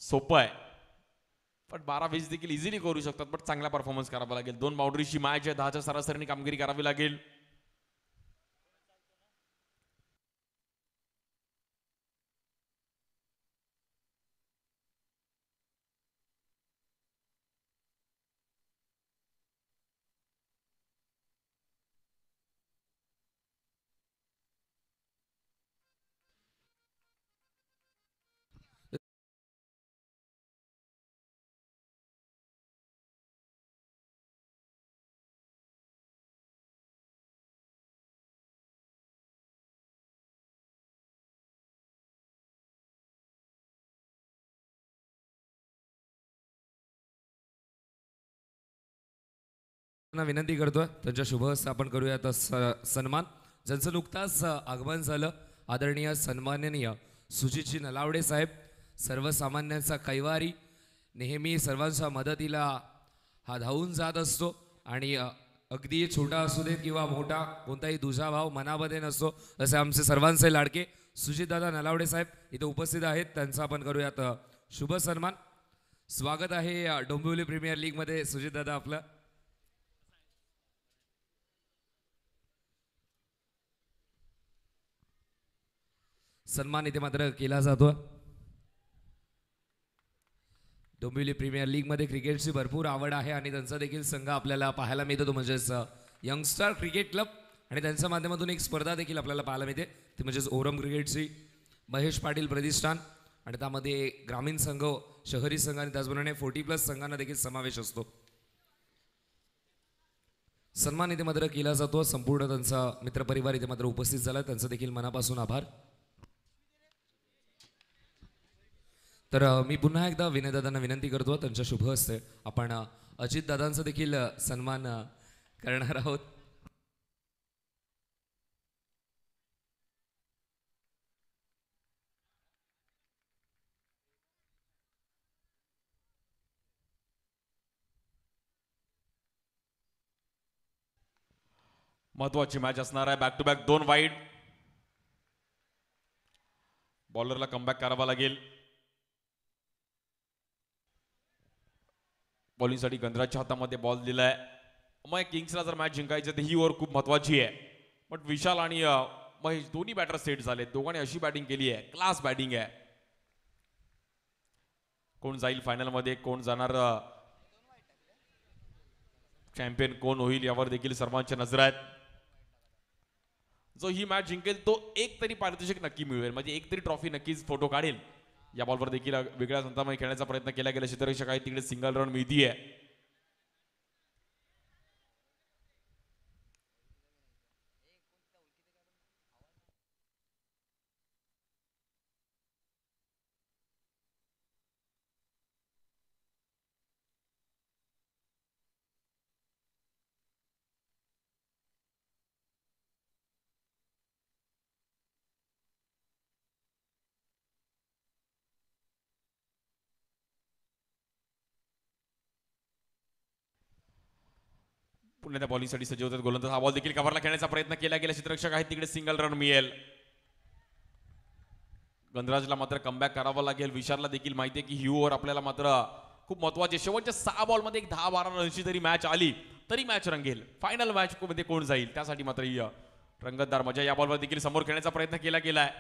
सोपं आहे, पण 12-20 देखील इझिली करू शकतात. पण चांगला परफॉर्मन्स करावा लागेल. 2 बाउंड्रीची मॅच आहे. 10च्या सरासरीने कामगिरी करावी लागेल. त्यांना विनंती करतोय त्यांच्या शुभ हस्ते आपण करूया आता सन्मान, ज्यांचं नुकताच आगमन झालं. आदरणीय सन्माननीय सुजितजी नलावडे साहेब, सर्वसामान्यांचा कैवारी, नेहमी सर्वांच्या मदतीला हा धावून जात असतो आणि अगदी छोटा असू देत किंवा मोठा, कोणताही दुजाभाव मनामध्ये नसतो. असे आमचे सर्वांचे लाडके सुजितदादा नलावडे साहेब इथे उपस्थित आहेत. त्यांचा आपण करूयात शुभ सन्मान. स्वागत आहे डोंबिवली प्रीमियर लीगमध्ये सुजितदादा आपलं. सन्मान इथे मात्र केला जातो. डोंबिवली प्रीमियर लीगमध्ये क्रिकेटची भरपूर आवड आहे आणि त्यांचा देखील संघ आपल्याला पाहायला मिळतो, तो म्हणजेच यंगस्टर क्रिकेट क्लब, आणि त्यांच्या माध्यमातून एक स्पर्धा देखील आपल्याला पाहायला मिळते, ती म्हणजेच ओरम क्रिकेटची महेश पाटील प्रतिष्ठान, आणि त्यामध्ये ग्रामीण संघ, शहरी संघ आणि त्याचप्रमाणे 40+ संघांना देखील समावेश असतो. सन्मान इथे मात्र केला जातो. संपूर्ण त्यांचा मित्रपरिवार इथे मात्र उपस्थित झाला, त्यांचा देखील मनापासून आभार. तर मी पुन्हा एकदा विनयदादांना विनंती करतो त्यांच्या शुभ हस्ते आपण अजितदादांचा देखील सन्मान करणार आहोत. महत्वाची मॅच असणार आहे. Back to back 2 wide. बॉलरला कमबॅक करावा लागेल. बॉलिंगसाठी गंधराजच्या हातामध्ये बॉल दिलाय. मग किंग्सला जर मॅच जिंकायची तर ही ओव्हर खूप महत्वाची आहे. पण विशाल आणि महेश दोन्ही बॅटर सेट झाले. दोघांनी अशी बॅटिंग केली आहे, क्लास बॅटिंग आहे. कोण जाईल फायनलमध्ये, कोण जाणार, चॅम्पियन कोण होईल यावर देखील सर्वांच्या नजर आहेत. जो ही मॅच जिंकेल तो एक तरी पारितोषिक नक्की मिळवेल, म्हणजे एक तरी ट्रॉफी नक्कीच फोटो काढेल. या बॉलवर देखील वेगळ्या संतामध्ये खेळण्याचा प्रयत्न केला गेला. क्षेत्ररक्षक आहे तिकडे सिंगल रन मिळतीये. पुन्हा त्या बॉलिंगसाठी सज्ज होतात गोलंदाज. हा बॉल देखील कव्हरला खेळण्याचा प्रयत्न केला गेला. क्षेत्ररक्षक आहेत तिकडे सिंगल रन मिळेल. गंधराजला मात्र कमबॅक करावं लागेल. विशालला देखील माहिती आहे की ही ओव्हर आपल्याला मात्र खूप महत्वाची. शेवटच्या 6 बॉलमध्ये एक 10-12 रनची जरी मॅच आली तरी मॅच रंगेल. फायनल मॅच मध्ये कोण जाईल त्यासाठी मात्र ही रंगतदार मजा. या बॉलवर देखील समोर खेळण्याचा प्रयत्न केला गेलाय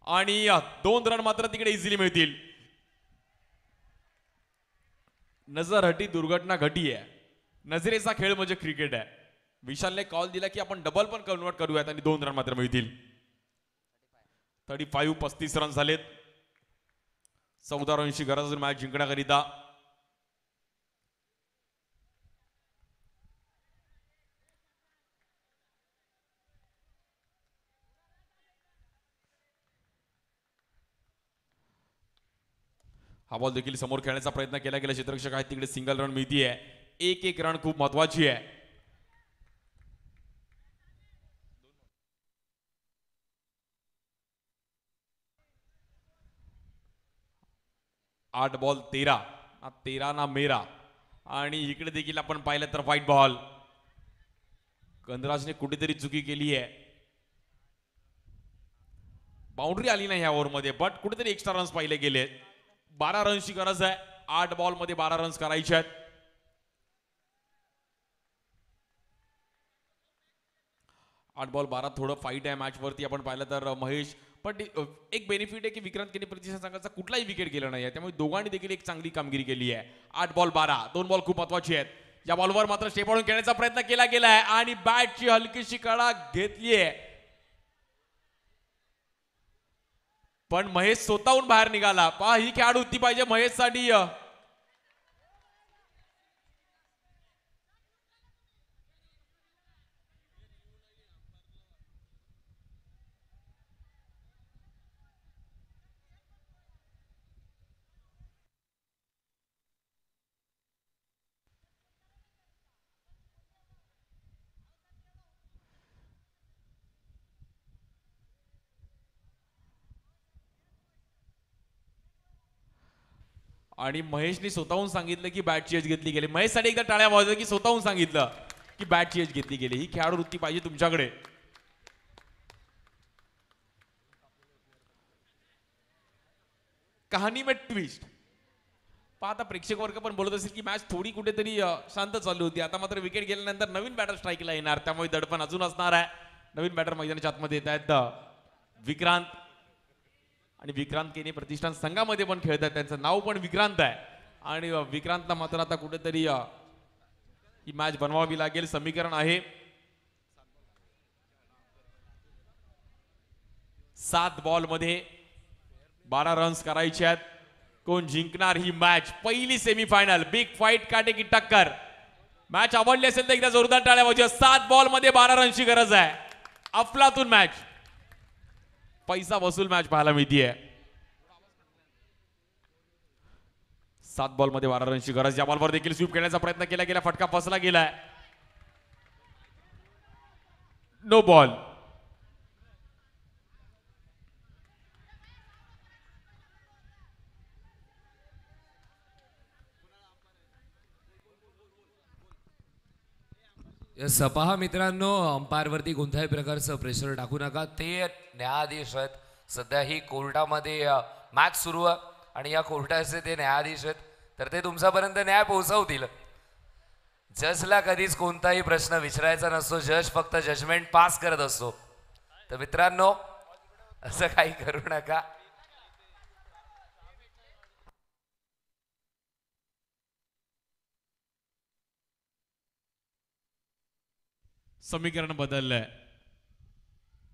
आणि 2 रन मात्र तिकडे इझिली मिळतील. नजर हटी दुर्घटना घटी आहे. नजरेचा खेळ म्हणजे क्रिकेट आहे. विशालने कॉल दिला की आपण डबल पण कन्वर्ट करूयात आणि 2 रन मात्र मिळतील. 35 रन झालेत. 14 रनची गरज मॅच जिंकण्याकरिता. हा बॉल देखील समोर खेळण्याचा प्रयत्न केला गेला. क्षेत्ररक्षक आहेत तिकडे सिंगल रन मिळतीये. एक रन खूप महत्वाची आहे. 8 बॉल 13 ना मेरा. आणि इकडे देखील आपण पाहिलं तर व्हाईट बॉल. गंधराजने कुठेतरी चुकी केली आहे. बाउंड्री आली नाही या ओव्हरमध्ये, बट कुठेतरी एक्स्ट्रा रन्स पाहिले गेले. 12 रन्सची गरज आहे. 8 बॉल मध्ये 12 रन्स करायचे आहेत. 8 बॉल 12 थोडं फाईट आहे मॅच वरती आपण पाहिलं तर महेश. पण एक बेनिफिट आहे की विक्रांत केनी प्रतिष्ठान संघाचा कुठलाही विकेट गेला नाही आहे, त्यामुळे दोघांनी देखील एक चांगली कामगिरी केली आहे. 8 बॉल 12, 2 बॉल खूप महत्वाची आहेत. या बॉलवर मात्र स्टेपावरून खेळण्याचा प्रयत्न केला गेलाय आणि बॅटची हलकीशी कडा घेतलीये, पण महेश स्वतःहून बाहेर निघाला. पहा ही खेळाडू होती पाहिजे महेशसाठी. आणि महेशने स्वतःहून सांगितलं की बॅटची एज घेतली गेली. महेशसाठी एकदा टाळ्या वाजवा की स्वतःहून सांगितलं की बॅटची एज घेतली गेली. ही खेळाडू वृत्ती पाहिजे तुमच्याकडे. कहाणी में ट्विस्ट. आता प्रेक्षक वर्ग पण बोलत असेल की मॅच थोडी कुठेतरी शांत चालू होती. आता मात्र विकेट गेल्यानंतर नवीन बॅटर स्ट्राईकला येणार, त्यामुळे दडपण अजून असणार आहे. नवीन बॅटर मैदानाच्या आतमध्ये येत आहेत विक्रांत, आणि विक्रांत केने प्रतिष्ठान संघामध्ये पण खेळत आहेत. त्यांचं नाव पण विक्रांत आहे आणि विक्रांतला मात्र आता कुठेतरी ही मॅच बनवावी लागेल. समीकरण आहे 7 बॉल मध्ये 12 रन्स करायचे आहेत. कोण जिंकणार ही मॅच? पहिली सेमीफायनल, बिग फाईट, काटे की टक्कर. मॅच आवडली असेल तर एकदा जोरदार टाळ्या वाजवा. 7 बॉल मध्ये 12 रनची गरज आहे. अफलातून मॅच, पैसा वसूल मॅच पाहायला मिळतीये. 7 बॉल मध्ये 12 रनची गरज. या बॉलवर देखील स्वीप खेळण्याचा प्रयत्न केला गेला, फटका फसला गेलाय. No ball. पहा मित्रांनो, अंपायर वरती कोणत्याही प्रकारचं प्रेशर टाकू नका. ते न्यायाधीश आहेत. सध्या ही कोर्टामध्ये मॅच सुरू आहे आणि या कोर्टाचे ते न्यायाधीश आहेत, तर ते तुमच्यापर्यंत न्याय पोहोचवतील. जजला कधीच कोणताही प्रश्न विचारायचा नसतो. जज फक्त जजमेंट पास करत असतो. तर मित्रांनो, असं काही करू नका. समीकरण बदललंय.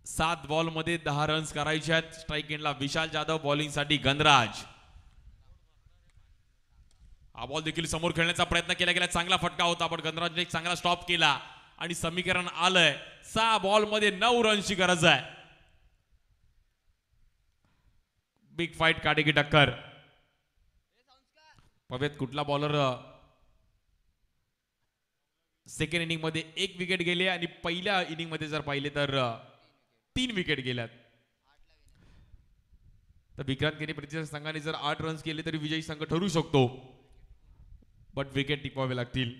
7 बॉल मध्ये 10 रन्स करायचे आहेत. स्ट्राईक एंडला विशाल जाधव, बॉलिंग साठी गणराज. हा बॉल देखील समोर खेळण्याचा प्रयत्न केला गेला. चांगला फटका होता, पण गणराजने एक चांगला स्टॉप केला आणि समीकरण आलंय 6 बॉल मध्ये 9 रनची गरज आहे. बिग फाईट, काटे की टक्कर. बघूयात कुठला बॉलर सेकंड इनिंग मध्ये 1 विकेट गेले आणि पहिल्या इनिंग मध्ये जर पाहिले तर 3 विकेट गेल्यात. तर विक्रांत केने प्रतिष्ठान संघाने जर 8 रन्स केले तरी विजयी संघ ठरू शकतो, बट विकेट टिकवावे लागतील.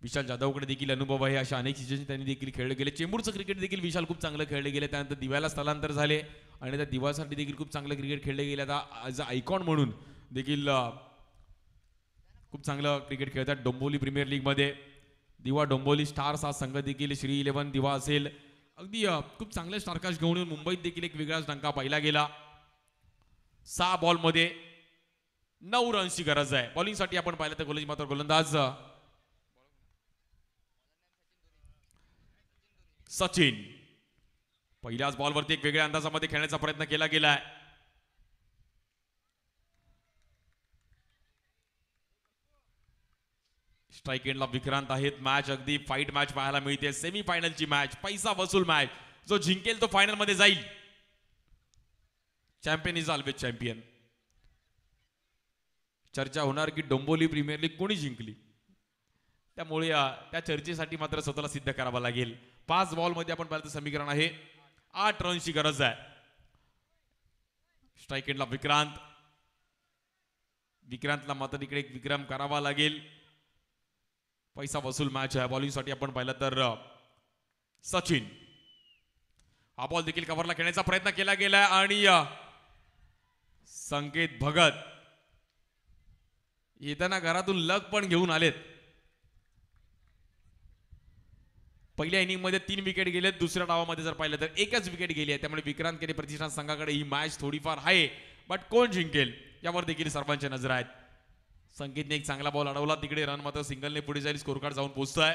विशाल जाधवकडे देखील अनुभव आहे. अशा अनेक सिच्युएशन त्यांनी देखील खेळले गेले. चेंबूरचं क्रिकेट देखील विशाल खूप चांगलं खेळले गेले. त्यानंतर दिव्याला स्थलांतर झाले आणि त्या दिवासाठी देखील खूप चांगलं क्रिकेट खेळले गेले. आता ॲज अ आयकॉन म्हणून देखील खूप चांगलं क्रिकेट खेळतात डोंबिवली प्रीमियर लीग मध्ये. दिवा डोंबिवली स्टार्स हा संघ देखील श्री 11 दिवा असेल, अगदी खूप चांगले स्टारकास्ट घेऊन येऊन मुंबईत देखील एक वेगळाच डंका पाहिला गेला. 6 बॉल मध्ये 9 रन्सची गरज आहे. बॉलिंगसाठी आपण पाहिलं तर गोलंदाज मात्र गोलंदाज सचिन. पहिल्याच बॉलवरती एक वेगळ्या अंदाजामध्ये खेळण्याचा प्रयत्न केला गेलाय. स्ट्राईक एंडला विक्रांत आहेत. मॅच अगदी फाईट मॅच पाहायला मिळते. सेमीफायनलची मॅच, पैसा वसूल मॅच. जो जिंकेल तो फायनल मध्ये जाईल. Champion is always champion. चर्चा होणार की डोंबिवली प्रीमियर लीग कोणी जिंकली, त्यामुळे त्या चर्चेसाठी मात्र स्वतःला सिद्ध करावं लागेल. 5 बॉल मध्ये आपण पाहिलं तर समीकरण आहे 8 रनची गरज आहे. स्ट्राईक एंडला विक्रांत. विक्रांतला मात्र इकडे एक विक्रम करावा लागेल. पैसा वसूल मॅच आहे. बॉलिंगसाठी आपण पाहिलं तर सचिन. हा बॉल देखील कव्हरला खेळण्याचा प्रयत्न केला गेला आणि संकेत भगत येताना घरातून लग पण घेऊन आलेत. पहिल्या इनिंग मध्ये 3 विकेट गेलेत. दुसऱ्या डावामध्ये जर पाहिलं तर 1च विकेट गेली आहे. त्यामुळे विक्रांत केने प्रतिष्ठान संघाकडे ही मॅच थोडीफार आहे, बट कोण जिंकेल यावर देखील सर्वांच्या नजर आहेत. संकेतने एक चांगला बॉल अडवला. तिकडे रन मात्र सिंगलने पुढे जाईल. स्कोर कार्ड जाऊन पोहोचतोय.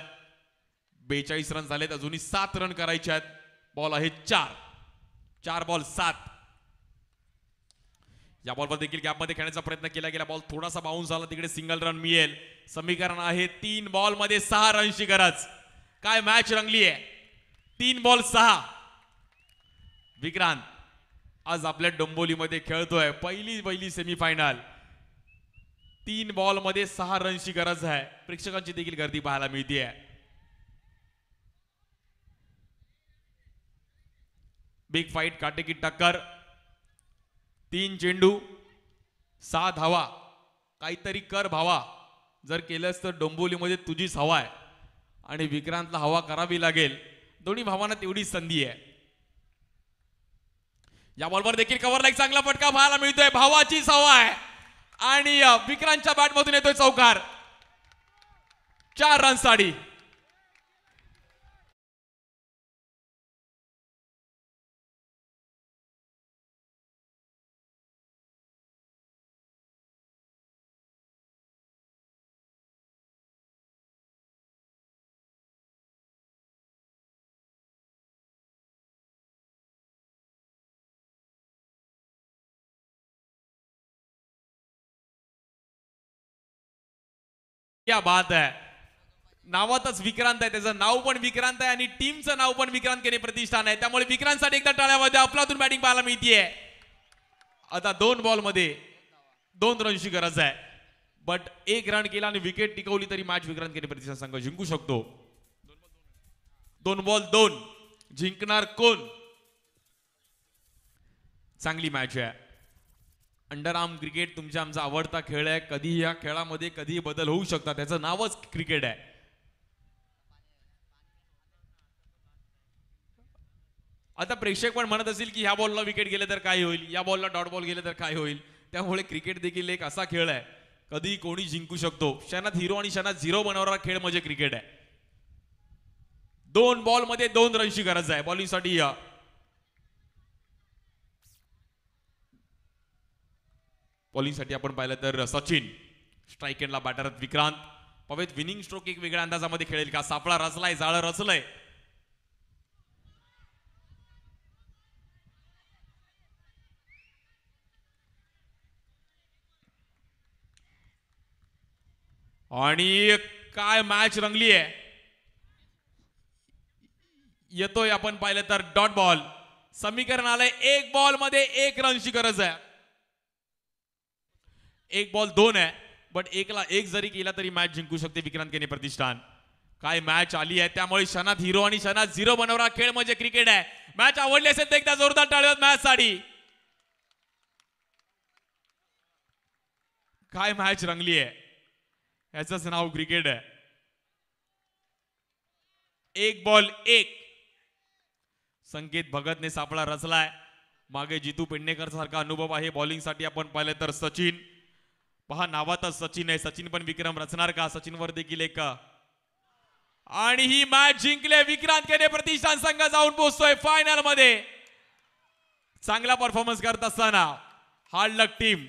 42 रन झालेत. अजूनही 7 रन करायचे आहेत. बॉल आहे 4 बॉल 7. या बॉलवर देखील गॅपमध्ये खेळण्याचा प्रयत्न केला गेला. बॉल थोडासा बाउन्स झाला. तिकडे सिंगल रन मिळेल. समीकरण आहे 3 बॉल मध्ये 6 रनची गरज. काय मॅच रंगली आहे. 3 बॉल 6. विक्रांत आज आपल्या डोंबिवलीमध्ये खेळतोय. पहिली सेमीफायनल. 3 बॉल मध्ये 6 रनची गरज आहे. प्रेक्षकांची देखील गर्दी पाहायला मिळते. बिग फाईट, काटे की टक्कर. 3 चेंडू 6 धावा. काहीतरी कर भावा. जर केलंस तर डोंबिवलीमध्ये तुझीच हवा आहे आणि विक्रांतला हवा करावी लागेल. दोन्ही भावांना तेवढीच संधी आहे. या बॉलवर देखील कव्हरला एक चांगला फटका पाहायला मिळतोय. भावाचीच हवा आहे आणि विक्रांतच्या बॅटमधून येतोय चौकार. 4 रनसाठी. क्या बात आहे. नावातच विक्रांत आहे. त्याचं नाव पण विक्रांत आहे आणि टीमचं नाव पण विक्रांत केने प्रतिष्ठान आहे. त्यामुळे विक्रांतसाठी एकदा टाळ्या वाजवा. अफलातून बॅटिंग पाहायला मिळतीये. आता 2 बॉलमध्ये 2 रनची गरज आहे. बट 1 रन केला आणि विकेट टिकवली तरी मॅच विक्रांत केने प्रतिष्ठान संघ जिंकू शकतो. 2 बॉल 2. जिंकणार कोण? चांगली मॅच आहे. अंडर आर्म क्रिकेट तुमचा आमचा आवडता खेळ आहे. कधी या खेळामध्ये कधी बदल होऊ शकतात. त्याचं नावच क्रिकेट आहे. आता प्रेक्षक पण म्हणत असतील की ह्या बॉलला विकेट गेले तर काय होईल, या बॉलला डॉट बॉल गेले तर काय होईल. त्यामुळे क्रिकेट देखील एक असा खेळ आहे कधी कोणी जिंकू शकतो. क्षणात हिरो आणि क्षणात झिरो बनवणारा खेळ म्हणजे क्रिकेट आहे. 2 बॉलमध्ये 2 रनची गरज आहे. बॉलिंगसाठी बॉलिंगसाठी आपण पाहिलं तर सचिन. स्ट्राईक एंडला बॅटर विक्रांत. पवेत विनिंग स्ट्रोक एक वेगळ्या अंदाजामध्ये खेळेल का? सापळा रचलाय, जाळं रचलंय. आणि काय मॅच रंगली आहे. येतोय आपण पाहिलं तर डॉट बॉल. समीकरण आलंय 1 बॉल मध्ये 1 रनची गरज आहे. 1 बॉल 2 आहे. बट 1ला 1 जरी केला तरी मॅच जिंकू शकते विक्रांत केने प्रतिष्ठान. काय मॅच आली आहे. त्यामुळे क्षणात हिरो आणि क्षणात झिरो बनवणारा खेळ म्हणजे क्रिकेट आहे. मॅच आवडली असेल तर एकदा जोरदार टाळ्या मॅच साठी. काय मॅच रंगली आहे. याचंच नाव क्रिकेट आहे. 1 बॉल 1. संकेत भगतने सापळा रचलाय. मागे जितू पेडणेकर सारखा अनुभव आहे. बॉलिंगसाठी आपण पाहिलं तर सचिन. पहा नावातच सचिन आहे. सचिन पण विक्रम रचणार का? सचिनवर देखील एक आणि ही मॅच जिंकले विक्रांत केने प्रतिष्ठान संघ जाऊन पोहोचतोय फायनल मध्ये. चांगला परफॉर्मन्स करत असताना हार्ड लक टीम